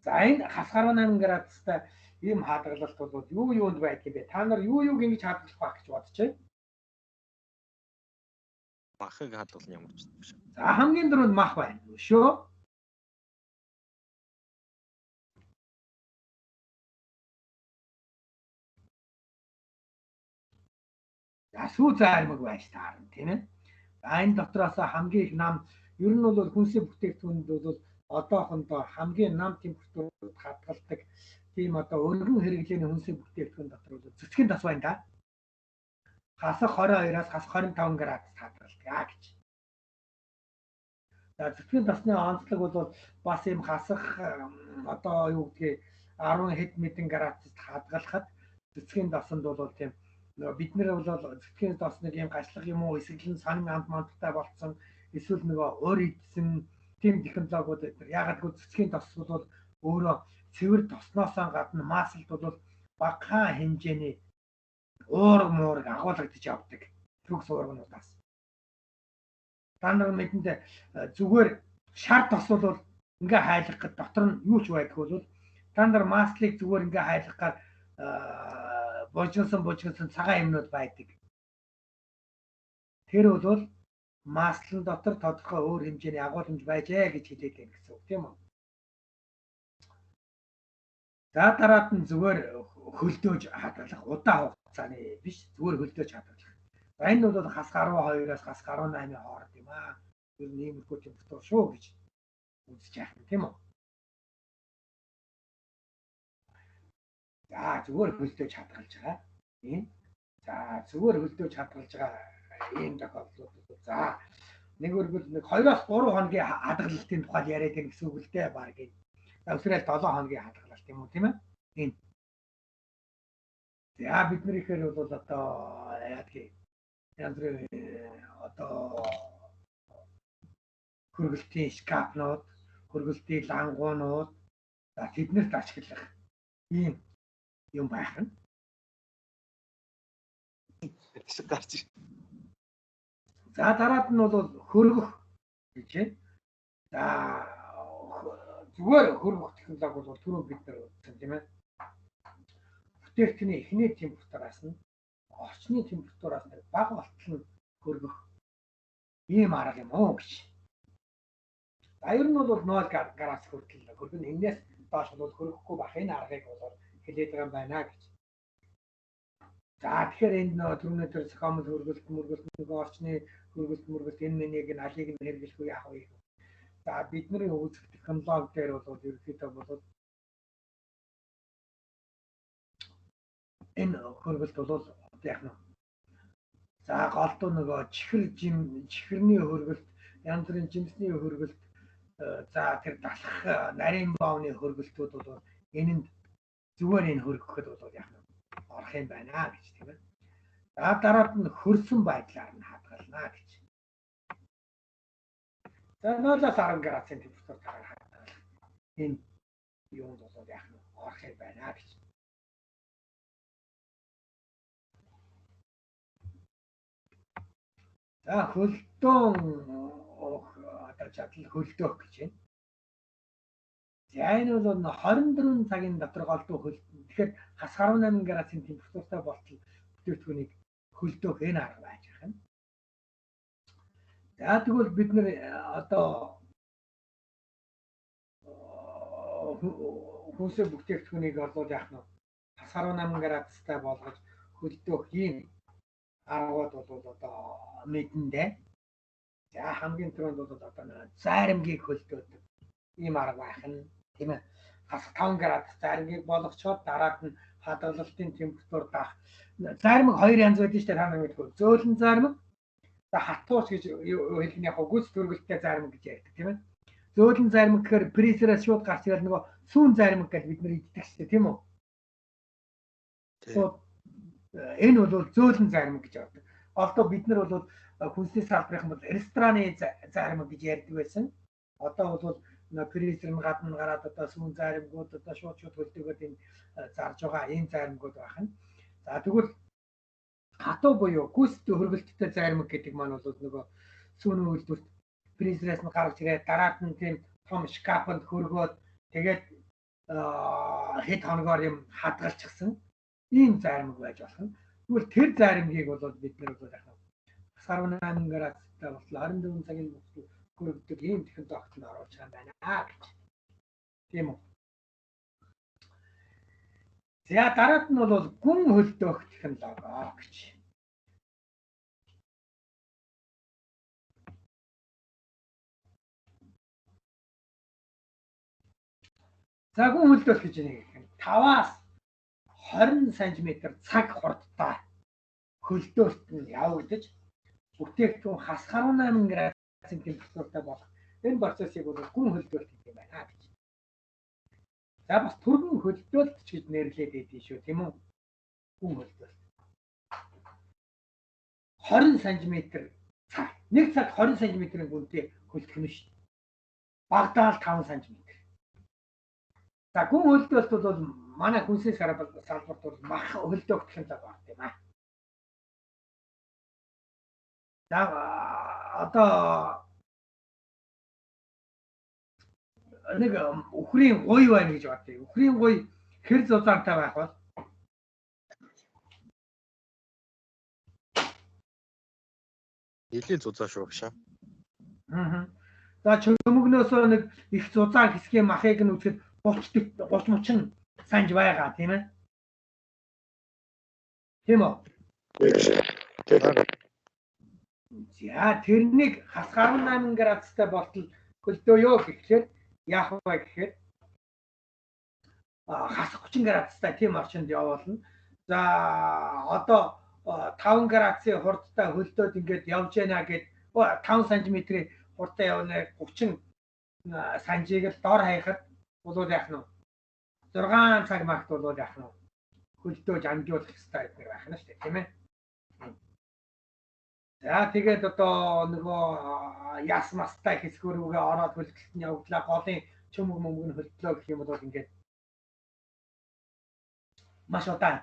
A: За энэ хас гаруй 8 градустай ийм хадгалалт бол юу юунд байдаг юм бэ? Та нар юу юуг ингэж хадгалах байх гэж бодож байна?
D: Махыг хадгална ямар ч юм шиг.
A: За хамгийн дөрөнд мах байна шүү. За сүү заармаг байж таарна тийм ээ. За энэ дотроос хамгийн их нам ер нь бол хүнсийн бүтээгдэхүүнд бол одоохондоо хамгийн нам температурт хадгалдаг тийм одоо өргөн хэрэглээний хүнсийн бүтээгдэхүүн дотор бол цэцгийн тас байна да. Хасах 22-аас хас 25 градус хадгалдаг гэж. За цэцгийн тасны онцлог бол бас юм хасах одоо юу гэдгийг 10 хэд мэдэн градуст хадгалахад цэцгийн тасанд бол тийм бид нэр бол цэцгийн тас нэг юм гачлах юм уу эсвэл сонин амт манттай болцсон эсвэл нөгөө өөр идсэн тийм технологиуд ягаад гэвэл цэцгийн тас бол өөрөө цэвэр тосноосоо гадна маслд бол багахан хэмжээний уурга муурга агуулгадж явдаг төгс уургануудаас. Та нар мэдэнд зүгээр шар тос бол ингээ хайлах гэд дотор нь юу ч байдг бол та нар маслыг зүгээр ингээ хайлах гад божигсон цагаан юмнууд байдаг. Тэр бол маслын дотор тодорхой өөр хэмжээний агуулмж байжээ гэж хэлээд байна гэсэн үг тийм үү? За дараад нь зүгээр хөлдөөж хадгалах удаан хугацааны биш зүгээр хөлдөөж хадгалах. За энэ бол хас гаруй 2-аас хас гаруй 8-ийн хооронд юм аа. Ер нь иймэрхүү температур шүү гэж үзэж яах юм тийм үү? За зүгээр хөлдөөж хадгалж байгаа. Тийм. За зүгээр хөлдөөж хадгалж байгаа ийм тохиолдлууд. За нэг өргөл нэг 2-аас 3 хоногийн хадгалалтын тухай яриад байна гэсэн үг л дээ баг энэ. Өсрөөл 7 хоногийн хадгалалт юм уу тийм ээ? Энэ. За биднийхээр бол одоо яа гэх янз бүрийн одоо хөргөлтийн шкафнууд, хөргөлтийн лангуунууд за тэднэрт ашиглах ийм юм байх нь.
D: Тэсэг гарч ир.
A: За дараад нь бол хөргөх гэж байна. За зүгээр хөргөх технологи бол түрүү бид нар үзсэн тийм ээ. Бүтээгдэхүүний эхний температураас нь орчны температураас бага болтол нь хөргөх ийм арга юм уу гэж. За ер нь бол 0 градус хүртэл хөргөн энэс доош бол хөргөхгүй байх энэ аргыг бол хэлээд байгаа юм байна гэж. За тэгэхээр энэ түрүүний төр зохиомжтой хөргөлт нөгөө орчны хөргөлт энэ мэнийг нь алийг нь хэрэглэх үе яах вэ? За бидний үүсгэх технологи дээр бол ерөнхийдөө бол энэ хөргөлт бол яг нь за голдуу нөгөө чихэрний хөргөлт янз бүрийн жимсний хөргөлт за тэр далах нарийн боовны хөргөлтүүд бол энэнд зүгээр энэ хөргөхөд бол яг нь орох юм байна гэж тийм ээ. За дараад нь хөрсөн байдлаар нь хадгална гэж. За 0-аас 10 градусын температураар хадгалах. Энэ юунд бол яг нь орох юм байна гэж. За хөлдөөн одоо чадал хөлдөөх гэж байна. За энэ бол 24 цагийн дотор голдуу хөлдөн. Тэгэхээр хас 18 градусын температуртай болтол бүтээгдэхүүнийг хөлдөөх энэ арга байж байна. За тэгвэл бид нэр одоо хүнсээ бүтээгдэхүүнийг бол яах нь хас 18 градустай болгож хөлдөөх ийм аргууд бол одоо мэдэн дээ. За хамгийн түрүүнд бол одоо зайрамгийг хөлдөөдөг ийм арга байх нь тийм ээ. Хас 5 градус зайрамгийг болгочоод дараад нь хадгалалтын температур даах. Зайрамг хоёр янз байдаг шүү дээ та нар мэдгүй. Зөөлөн зайрамг за хатуус гэж хэлний яг гүс төрөлттэй зайрамг гэж ярьдаг тийм ээ. Зөөлөн зайрамг гэхээр фризераас шууд гарч ирэл нөгөө сүүн зайрамг гэж бид нар иддэг шүү дээ тийм үү? Энэ бол зөөлөн зайрамг гэж байдаг. Одоо бид нар бол хүнсний салбарын бол рестораны зайрамг гэж ярьдаг байсан. Одоо бол фризер нь гадна гараад одоо сүүн зайрамгууд одоо шууд хөлдөөгөөд энэ зарж байгаа энэ зайрамгууд байна. За тэгвэл хатуу буюу гүст хөргөлттэй зайрамг гэдэг маань бол нөгөө сүүний үйлдвэрт фризераас нь гарч ирээд дараад нь тийм том шкафанд хөргөөд тэгээд хэд хоногоор юм хадгалчихсан ийм зайрамг байж болох нь. Тэгвэл тэр зайрамгийг бол бид нар бол яг 18 градустай болтол 24 цагийн болтол хөргөдөг ийм технологид нь оруулж байгаа юм байна гэж. Тийм үү? За дараад нь бол гүн хөлдөөх технологи гэж. За гүн хөлдөөх гэж нэг 5-аас 20 см цаг хурдтай хөлдөөлт нь явагдаж бүтээгдэхүүн хас 18 градусын температуртай болох энэ процессыг бол гүн хөлдөөлт гэдэг юм байна гэж. За бас түргэн хөлдөөлт ч гэж нэрлээд байдгийг шүү тийм үү? Гүн хөлдөөлт. 20 см цаг. Нэг цаг 20 см-ийн гүнтэй хөлдөх нь шүү. Багадаа л 5 см. За гүн хөлдөөлт бол манай хүнсний салбарт бол мах хөлдөөх технологи байна тийм аа. За одоо нэг үхрийн гуй байна гэж бодъё. Үхрийн гуй хэр зузаантай байх бол
D: Нэлийн зузаан шүү башаа.
A: За чөмөгнөөсөө нэг их зузаан хэсгийн махыг нь үзэхэд 30 санж байгаа тийм ээ. Тийм үү? За тэрнийг хас 18 градустай болтол хөлдөөё гэхлээр яах вэ гэхээр хас 30 градустай тийм орчинд явуулна. За одоо 5 градусын хурдтай хөлдөөд ингээд явж байна гэд 5 см-ийн хурдтай явна 30 санжийг л дор хаяхад бол яах нь 6 цаг магт бол яах нь хөлдөөж амжуулах хэрэгтэй гэдэг байх нь шүү дээ тийм ээ. За тэгээд одоо нөгөө яс мастай хэсгүүрүүгээ ороод хөлтөлт нь явуулаа голын чөмөг мөнгө нь хөлтлөө гэх юм бол ингээд маш удаан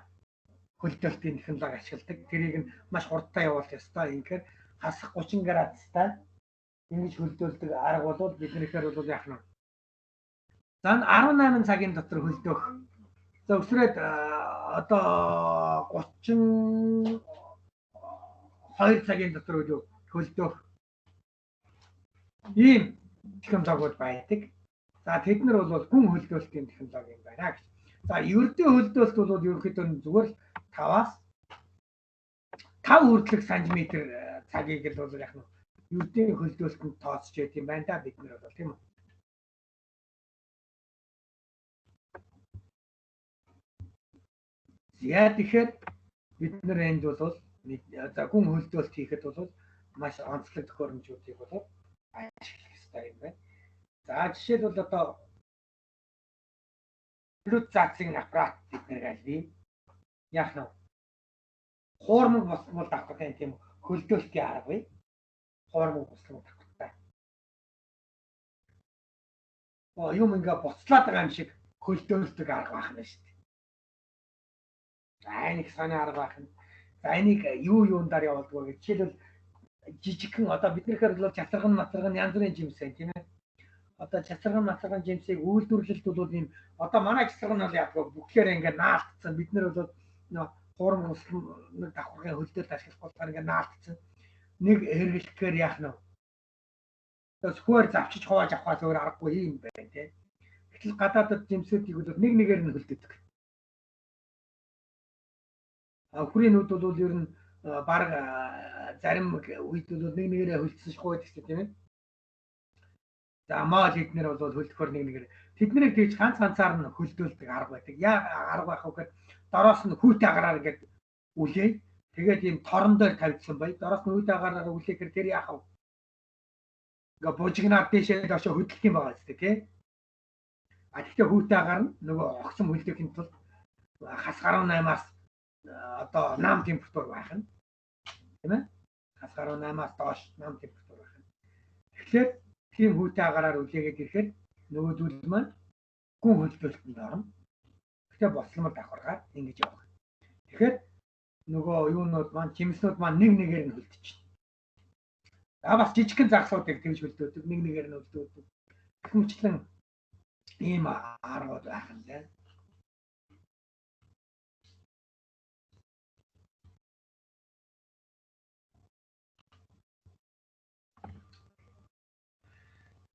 A: хөлтөлтийн технологи ашигладаг. Тэрийг нь маш хурдтай явуулах ёстой. Ингээд хас 30 градустай ингэж хөлдөөлдөг арга бол биднийхээр бол яах нь. За 18 цагийн дотор хөлдөөх. За өсрөөд одоо 32 цагийн дотор хөлдөөх ийм технологиуд байдаг. За тэд нар бол гүн хөлдөөлтийн технологи юм байна гэж. За ердөө хөлдөөлт бол ерөнхийдөө зүгээр л 5-аас 5 хүртэлх сантиметр цагийг л бол яг нь ердөө хөлдөөлтөнд тооцож байт юм байна да бид нар бол тийм үү. За тэгэхээр бид нар энд бол за гүн хөлдөөлт хийхэд бол маш онцлог төхөөрөмжүүдийг бол ашиглах хэрэгтэй юм байна. За жишээлбэл одоо флюцацийн аппарат бид нэр альвий яах нь хуурмаг босмол давхтай тийм хөлдөөлтийн арга бий. Хуурмаг босмол давхтай. Юм ингээ буцлаад байгаа юм шиг хөлдөөлдөг арга байх нь шүү дээ. За энийг санаа арга байх нь. За энийг юундаар явуулдаг вэ гэж жишээлбэл жижигхэн одоо биднийхээр бол чатарган матрган янз бүрийн жимс байна тийм ээ. одоо цацраган жимсийг үйлдвэрлэлт бол ийм одоо манай цацраг нь бол яг бүгдээр ингээд наалтцсан. Бид нар бол нөө хуурам нэг давхаргын хөлдөлд ашиглах болохоор ингээд наалтцсан. Нэг хэрэглэхээр яах нь вэ? Сөхөөр завчиж хувааж авахаас өөр аргагүй юм байна тий. Гэтэл гадаадд жимсүүдийг бол нэг нэгээр нь хөлдөдөг. Хүрийн нүд бол ер нь баг зарим үед бол нэг нэгээрээ хөлдсөн шахуу байдаг ч тийм ээ. За мал эднэр бол хөлдөхөр нэг нэгээр тэднийг тийж ганцаар нь хөлдөөлдөг арга байдаг. Яа арга байх вэ гэхээр дороос нь хүүтэй агараар ингээд үлээ. Тэгээд ийм торон дээр тавьдсан бай. Дороос нь хүүтэй агараар үлээхээр тэр яах вэ? Ингээ бужигнаад дэшээ доошо хөдөлөх юм байгаа зү тий. А тэгэхээр хүүтэй агаар нь нөгөө огцом хөлдөөхийн тулд хас гаруй 8-аас одоо нам температур байх нь тийм ээ. Хас гаруй 8-аас доош нам температур байх нь. Тэгэхээр тийм хүүтэй агаараар үлээгээд ирэхэд нөгөөдөл маань гүн хөлдөлтөнд орно. Тэгэхээр босломор давхаргаар ингэж явах. Тэгэхээр нөгөө юунууд маань жимснүүд маань нэг нэгээр нь хөлдөж байна. За бас жижигхэн загсуудыг тэгж хөлдөөдөг, нэг нэгээр нь хөлдөөдөг. Тэгмчлэн ийм аргууд байх юм лээ.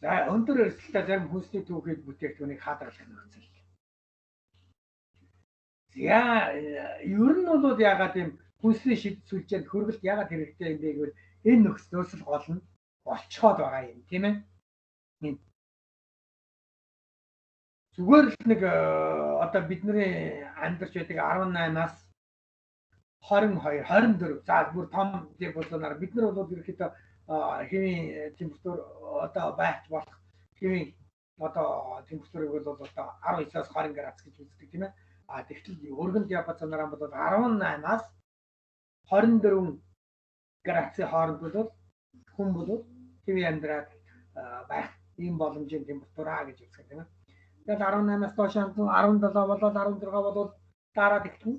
A: За өндөр өрсөлдөөлтэй зарим хүнсний түүхийг бүтээгдэхүүнийг хадгалах нөхцөл. За ер нь бол ягаад юм хүнсний шид сүлжээнд хөргөлт ягаад хэрэгтэй юм бэ гэвэл энэ нөхцөл гол нь болцоход байгаа юм тийм ээ. Зүгээр л нэг одоо бидний амьдарч байдаг 18-аас 22, 24 за бүр том температураар бид нар бол ерөөхдөө хэвийн температур одоо байх болох хэвийн одоо температурыг бол одоо 19-аас 20 градус гэж үздэг тийм ээ. А тэгтэл өргөнд диапазоноор бол 18-аас 24 градусын хооронд бол хүн бол хэвийн амьдраад байх ийм боломжийн температураа гэж үздэг тийм ээ. Тэгээд 18-аас доош 17 болоод 16 болоод дараад ихтэн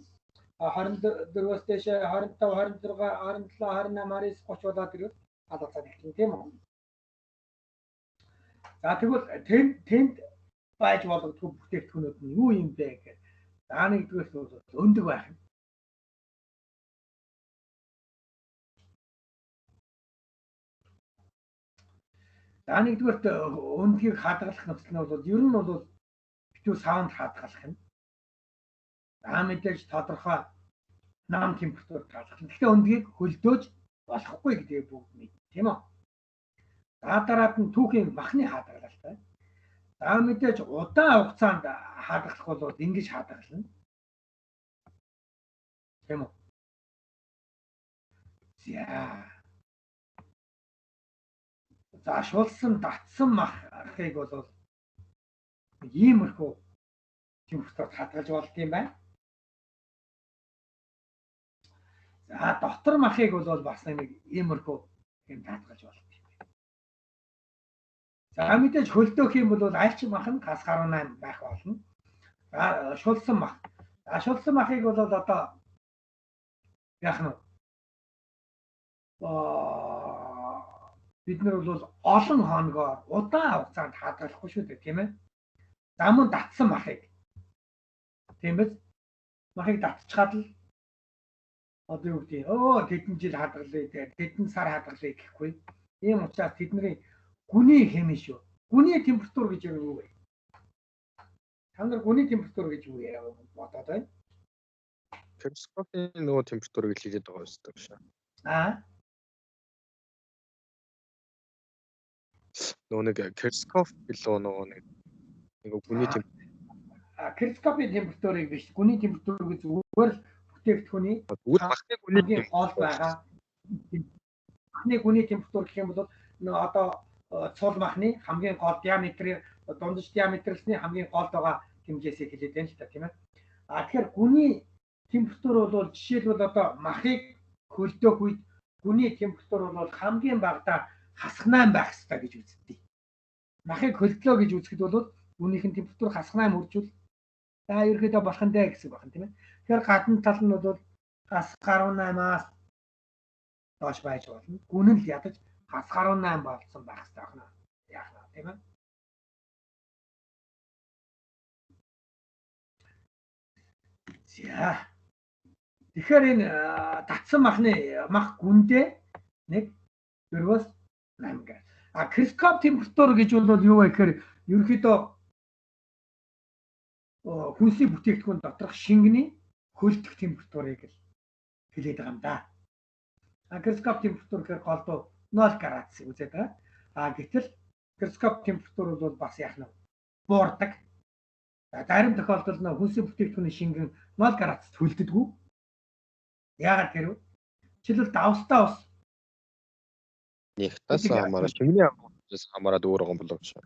A: 24-өөс дээш 25, 26, 27, 28, 29, 30 болоод ирвэл алгацаад ихтэн тийм үү. За тэгвэл тэнд байж болгодгүй бүтээгдэхүүнүүд нь юу юм бэ гэхээр за нэгдүгээрс бол өндөг байх юм. За нэгдүгээрт өндгийг хадгалах нөхцөл нь бол ер нь бол битүү саунд хадгалах юм. За мэдээж тодорхой нам температур хадгалах. Гэхдээ өндгийг хөлдөөж болохгүй гэдэг бүгд мэд тийм үү. За дараад нь түүхийн махны хадгалалтай. За мэдээж удаан хугацаанд хадгалах бол ингэж хадгална. Тийм үү. За шулсан татсан махыг бол иймэрхүү температурт хадгалж болд юм байна. За дотор махыг бол бас нэг иймэрхүү юм хадгалж болд юм байна. За мэдээж хөлдөөх юм бол аль ч мах нь газ гаруй 8 байх болно. За шулсан мах. За шулсан махыг бол одоо яах нь бид нар бол олон хоногоор удаан хугацаанд хадгалахгүй шүү дээ тийм ээ. За мөн татсан махыг тийм биз? Махыг татчихад л одоо юу гэдэг тэдэн жил хадгалъя, тэдэн сар хадгалъя гэхгүй. Ийм учраас тэдний гүний хэмнэ шүү. Гүний температур гэж юу вэ? Та нар гүний температур гэж юу яа бодоод байна?
D: Перископын нөгөө температурыг хэлээд байгаа юм шиг байна. Нөгөө нэг перископ билүү нөгөө нэг гүний
A: перископын температурыг биш гүний температур гэж зүгээр л бүтээгдэхүүний
D: махны гүний
A: хоол байгаа. Махны гүний температур гэх юм бол одоо цул махны хамгийн гол диаметрийн дундаж диаметрлсны хамгийн гол байгаа хэмжээсээ хэлээд байна л та тийм ээ. Тэгэхээр гүний температур бол жишээлбэл одоо махыг хөлдөөх үед гүний температур бол хамгийн багадаа хасах 8 байх ёстой гэж үздэг. Махыг хөлдлөө гэж үзэхэд бол гүнийхэн температур хасах 8 үржүүл за ерөөдөө болох нь дээ гэсэн байна тийм ээ. Тэгэхээр гадна тал нь бол хас гаруй 8-аас доош байж болно. Гүн нь л ядаж хас гаруй 8 болсон байх ёстой байна. Яах вэ тийм ээ. За. Тэгэхээр энэ татсан мах гүндээ нэг 4-8 градус. Крископ температур гэж бол юу вэ гэхээр ерөнхийдөө хүнсний бүтээгдэхүүн доторх шингэний хөлдөх температурыг л хэлээд байгаа юм да. Крископ температур гэхээр голдуу 0 градус үзээд байгаа. Гэтэл крископ температур бол бас яах нь буурдаг. Зарим тохиолдолд хүнсний бүтээгдэхүүний шингэн 0 градуст хөлддөггүй. Яагаад гэвэл жишээлбэл давстаа ус
D: Нэгтээс хамаараа шингэний агуулгаас хамаараад өөр байгаа юм болов шүү.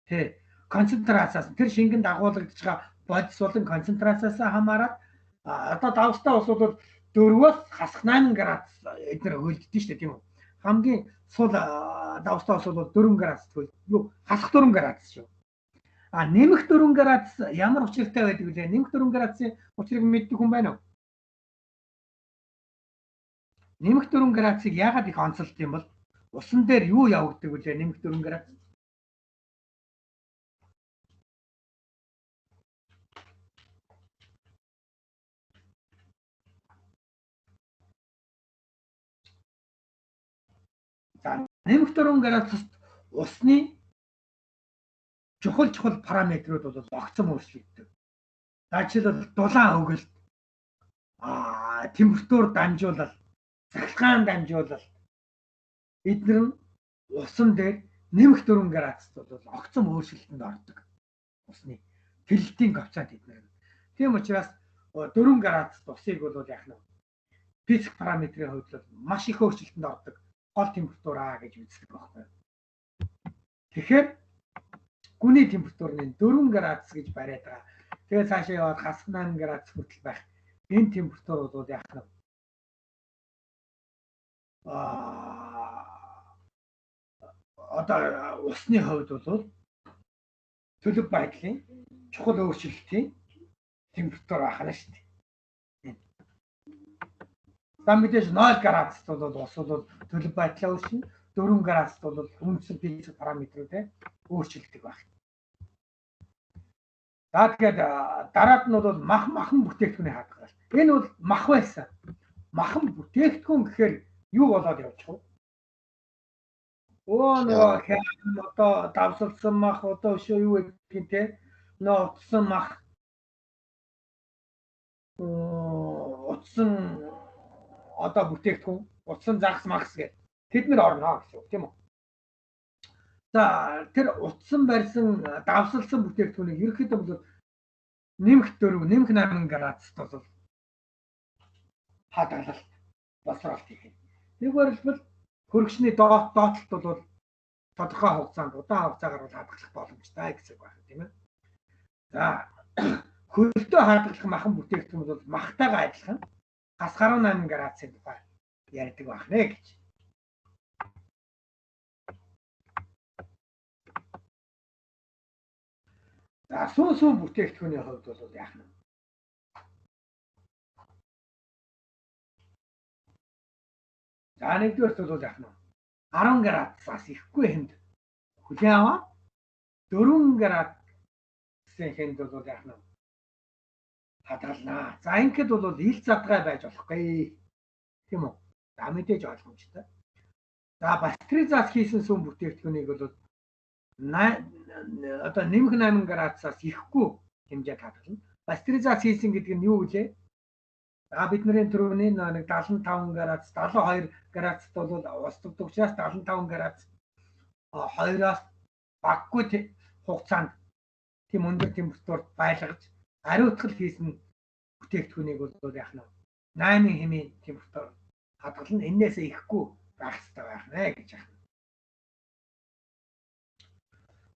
A: Тий. Концентрацаас тэр шингэн дагуулгадж байгаа бодис болон концентрацаас хамаараад одоо давстаа ус бол 4-өөс хасах 8 градус эдгээр хөлддөг шүү дээ тийм үү. Хамгийн сул давстаа ус бол 4 градус юу хасах 4 градус шүү. Нэмэх 4 градус ямар учиртай байдаг вэ? Нэмэх 4 градусын учрыг мэддэг хүн байна уу? Нэмэх 4 градусыг яагаад их онцолт юм бол усан дээр юу явагддаг вэ? Нэмэх 4 градус. Нэмэх 4 градуст усны чухал параметрууд бол огцом өөрчлөгддөг. Жишээлбэл дулаан өгөлт, температур дамжуулалт, цахилгаан дамжуулалт эдгээр нь усан дээр нэмэх 4 градуст бол огцом өөрчлөлтөнд ордог. Усны тэлэлтийн коэффициент эдгээр нь. Тийм учраас 4 градуст усыг бол яах нь физик параметрийн хувьд бол маш их өөрчлөлтөнд ордог. Гол температураа гэж үздэг байхгүй. Тэгэхээр гүний температурны 4 градус гэж бариад байгаа. Тэгээд цаашаа яваад хасах 8 градус хүртэл байх. Энэ температур бол яах нь одоо усны хувьд бол төлөв байдлын чухал өөрчлөлтийн температур ахна шүү дээ. Мэдээж 0 градуст бол ус бол төлөв байдлаа өөрчилнө. 4 градуст бол үндсэн физик параметруудыг өөрчилдөг байна. Тэгээд дараад нь бол махан бүтээгдэхүүний хадгалалт. Энэ бол мах байсан. Махан бүтээгдэхүүн гэхээр юу болоод явчих вэ? Нөгөө одоо давсалсан мах одоо шүү юу гэх те утсан мах утсан одоо бүтээгдэхүүн утсан загас магс гэдэг тэд нар орно гэсэн үг тийм үү. За тэр утсан барьсан давсалсан бүтээгдэхүүнийг ерөөхдөө бол нэмэх 4 нэмэх 8 градуст бол хадгалалт боловсролт хийх. Нэгвэр бол хөргөчний доотлолт бол тодорхой хугацаанд удаан хугацаагаар бол хадгалах боломжтой гэсэн үг байна тийм ээ. За хөлтөө хадгалах махан бүтээгдэхүүн бол махтайгаа адилхан хас гаруй 8 градусын тухай ярьдаг байна гэж. За сүүн бүтээгдэхүүний хувьд бол яах нь? За нэгдүгээрт бол яах нь? 10 градусаас ихгүй хэнд хүлээн аваад 4 градусын хэнд бол яах нь? Хадгалнаа. За ингээд бол ил задгай байж болохгүй. Тийм үү? За мэдээж ойлгомжтой. За пастеризац хийсэн сүүн бүтээгдэхүүнийг бол одоо нэмэх 8 градусаас ихгүй хэмжээд хадгална. Пастеризац хийсэн гэдэг нь юу вэ? Бидний түрүүний нэг 75 градус, 72 градуст бол устддаг учраас 75 градус 2-оос баггүй хугацаанд тийм өндөр температурт байлгаж ариутгал хийсэн бүтээгдэхүүнийг бол яах нь 8 хэмээн температур хадгална. Эннээс ихгүй байх хэрэгтэй байх нэ гэж яах.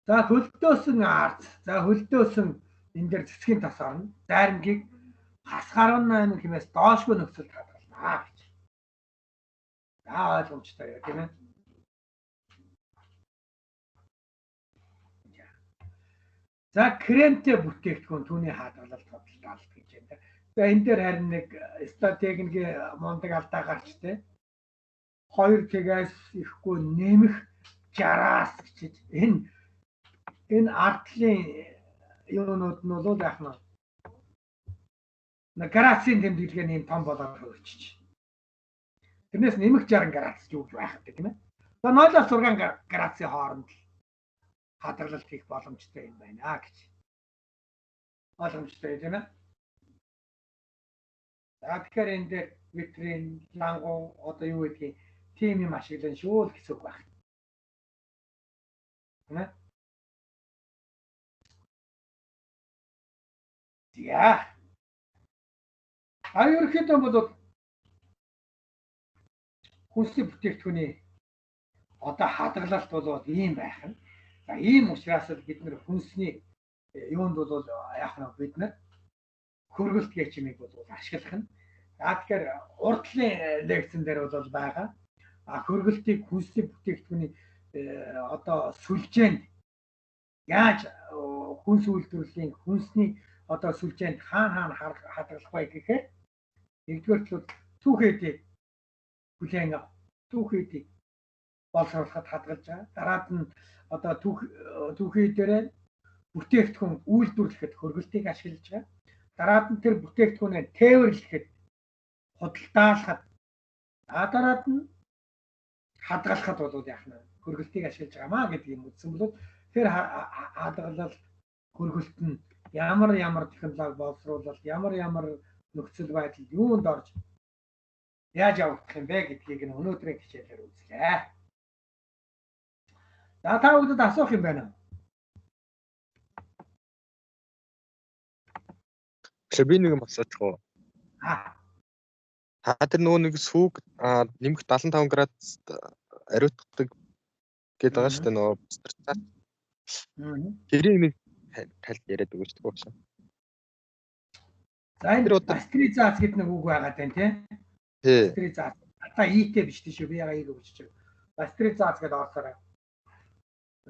A: За хөлдөөсөн арц. За хөлдөөсөн энэ дээр цэцгийн тас орно. Зайрамгийг хас гаруй 8 хэмээс доошгүй нөхцөлд хадгалнаа гэж. За ойлгомжтой тийм ээ. За кремтэй бүтээгдэхүүн түүний хадгалалт бодлоо гэж байна. За энэ дээр харин нэг стратегийн мундаг алдаа гарч тэ 2 тэгээс ихгүй нэмэх 60-аас гэж энэ артлын юунууд нь бол яах нь градусын тэмдэглэгээ нэм том болоод хөрчиж. Тэрнээс нэмэх 60 градус юу гэж байх вэ тийм ээ. За 0-6 градусын хооронд хадгалалт хийх боломжтой юм байна гэж. Боломжтой тийм ээ. За тэгэхээр энэ дээр витрин, лангу одоо юу гэдгийг тийм юм ашиглан шүү л гэсэн үг байна. Тийм ээ. За. Ерөнхийдөө бол хүнсний бүтээгдэхүүний одоо хадгалалт бол ийм байх нь. За ийм учраас бид нэр хүнсний юунд бол яах нь бид нар хөргөлт гэх чимийг бол ашиглах нь. За тэгэхээр урдлын лекцэн дээр бол байгаа. Хөргөлтийг хүнсний бүтээгдэхүүний одоо сүлжээнд яаж хүнс үйлдвэрлэлийн хүнсний одоо сүлжээнд хаана хадгалах вэ гэхээр нэгдүгээр нь түүхийдийг хүлээн авах, түүхийдийг боловсруулахад хадгалж байгаа. Дараад нь одоо түүхий дээр бүтээгдэхүүн үйлдвэрлэхэд хөргөлтийг ашиглаж байгаа. Дараад нь тэр бүтээгдэхүүнээ тээвэрлэхэд худалдаалахад дараад нь хадгалахад бол яах нь хөргөлтийг ашиглаж байгаамаа гэдгийг үзсэн бол тэр хадгалал хөргөлт нь ямар технологи боловсруулалт ямар нөхцөл байдал юунд орж яаж явагдах юм бэ гэдгийг нь өнөөдрийн хичээлээр үзлээ. За та бүхэнд асуух юм байна уу?
D: Би нэг юм асуучих уу? Тэр нөгөө нэг сүүг нэмэх 75 градуст ариутгадаг гэдэг байгаа шүү дээ нөгөө бусдаар. Тэрийг нэг тайлд яриад өгөөч төгөөс.
A: За энэ пастеризац гэдэг нэг үг байгаа тань тий. Пастеризац. Ата ийтэй биш тийш би яга ийг өгч чиг. Пастеризац гэдэг орсороо.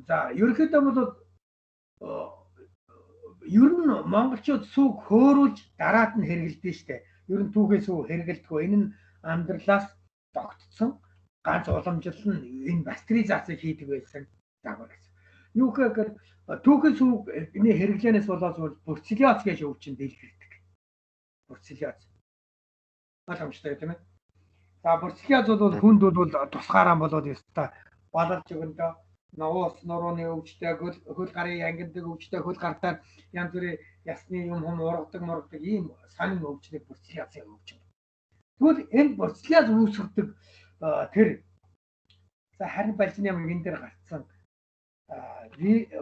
A: За ерөнхийдөө бол ер нь монголчууд сүүг хөөрүүлж дараад нь хэрэгэлдэж штэ. Ер нь түүхээс сүү хэрэгэлдэггүй. Энэ нь амьдралаас тогтцсон ганц уламжлал нь энэ пастеризацыг хийдэг байсан дагавар гэсэн. Юу гэхээр түүхээс сүү энэ хэрэглэнээс болоод бурцелиоз гэж өвчин дэлгэрдэг. Бурцелиоз. Боломжтой тийм ээ. За бурцелиоз бол хүнд бол тусгаараа болоод ёстой. Балалж өгөндөө нуус нурууны өвчтэй хөл гарын ангиндаг өвчтэй хөл гартаар янз бүрийн ясны юм ургадаг ийм сонин өвчнийг бурцелиозын өвчин. Тэгвэл энэ бурцелиоз үүсгэдэг тэр за харин балжны юм энэ дээр гарцсан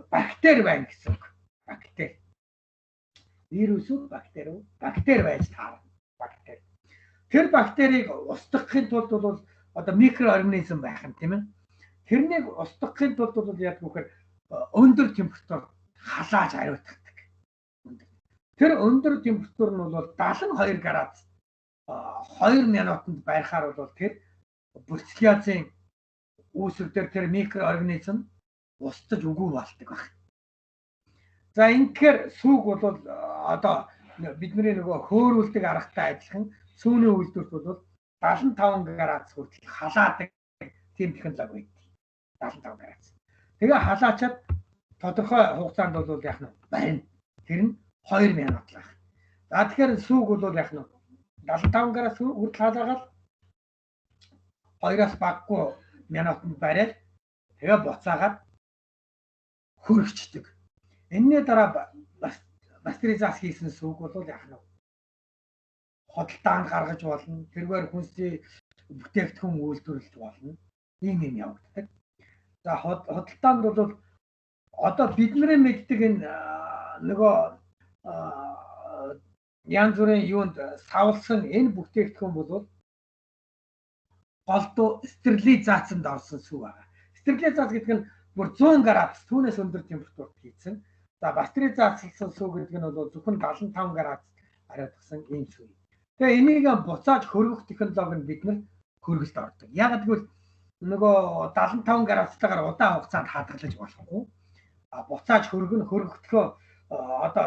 A: бактери байна гэсэн үг. Бактери. Вирус үү бактери үү? Бактери байж таарна. Бактери. Тэр бактерийг устгахын тулд бол одоо микроорганизм байх юм тийм ээ. Тэрнийг устгахын тулд бол яг үхээр өндөр температур халааж ариутгадаг. Тэр өндөр температур нь бол 72 градус 2 минутанд байхаар бол тэр бурцелиозын үүсвэр тэр микроорганизм устж үгүй болдог баг. За ингэхээр сүүг бол одоо бидний нөгөө хөөрүүлдэг аргатай адилхан сүүний үйлдвэрт бол 75 градус хүртэл халаадаг тийм технологи байдаг. 75 градус. Тэгээ халаачаад тодорхой хугацаанд бол яах нь барина. Тэр нь 2 минут л байх. За тэгэхээр сүүг бол яах нь 75 градус хүртэл халаагаад 2-аас баггүй минутанд бариад тэгээ буцаагаад хөргөчдөг. Энэний дараа пастеризац хийсэн сүүг бол яах нь худалдаанд гаргаж болно. Тэргээр хүнсний бүтээгдэхүүн үйлдвэрлэж болно. Ийм юм явагддаг. За худалдаанд бол одоо бидний мэддэг энэ нөгөө янз бүрийн юунд савлсан энэ бүтээгдэхүүн бол голдуу стерилизацанд орсон сүү байгаа. Стерилизац гэдэг нь бүр 100 градус түүнээс өндөр температурт хийсэн. За пастеризацлсан сүү гэдэг нь бол зөвхөн 75 градус ариутгасан ийм сүү. Тэгээ энийг буцааж хөргөх технологи нь бид нар хөргөлд ордог. Яг гэвэл нөгөө 75 градустайгаар удаан хугацаанд хадгалж болохгүй. Буцааж хөргөхдөө одоо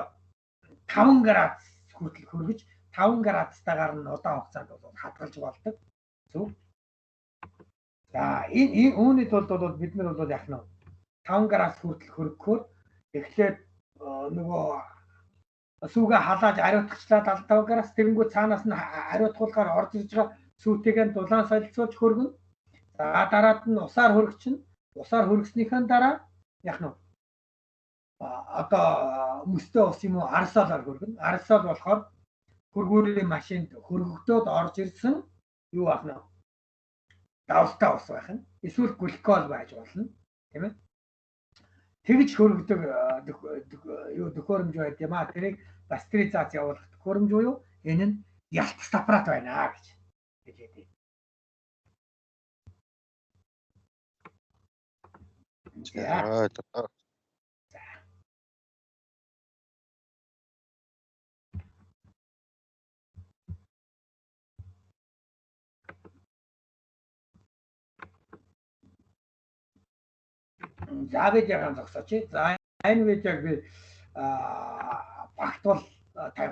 A: 5 градус хүртэл хөргөж 5 градустайгаар нь удаан хугацаанд бол хадгалж болдог. Зөв. За энэ үүний тулд бол бид нар бол яах нь 5 градус хүртэл хөргөхөөр эхлээд нөгөө сүүгээ халааж ариутгачлаад 75 градус тэгэнгүүт цаанаас нь ариутгуулахаар орж ирж байгаа сүүтэйгээ дулаан солилцуулж хөргөн. За дараад нь усаар хөргөчнө. Усаар хөргснийхэн дараа яг нь одоо мөстөө ус юм уу арсаалаар хөргөн. Арсаал болохоор хөргүүрийн машинд хөргөгдөөд орж ирсэн юу ах нь давлтаа ус байх нь. Эсвэл глюкоз байж болно. Тийм ээ. Тэгж хөргөдөг юу төхөөрөмж байд юм аа. Тэрийг пастеризац явуулах төхөөрөмж буюу энэ нь ялтц аппарат байна гэж хэлээд.
D: За.
A: За видеог зогсооч. За энэ видеог би багтвал тавих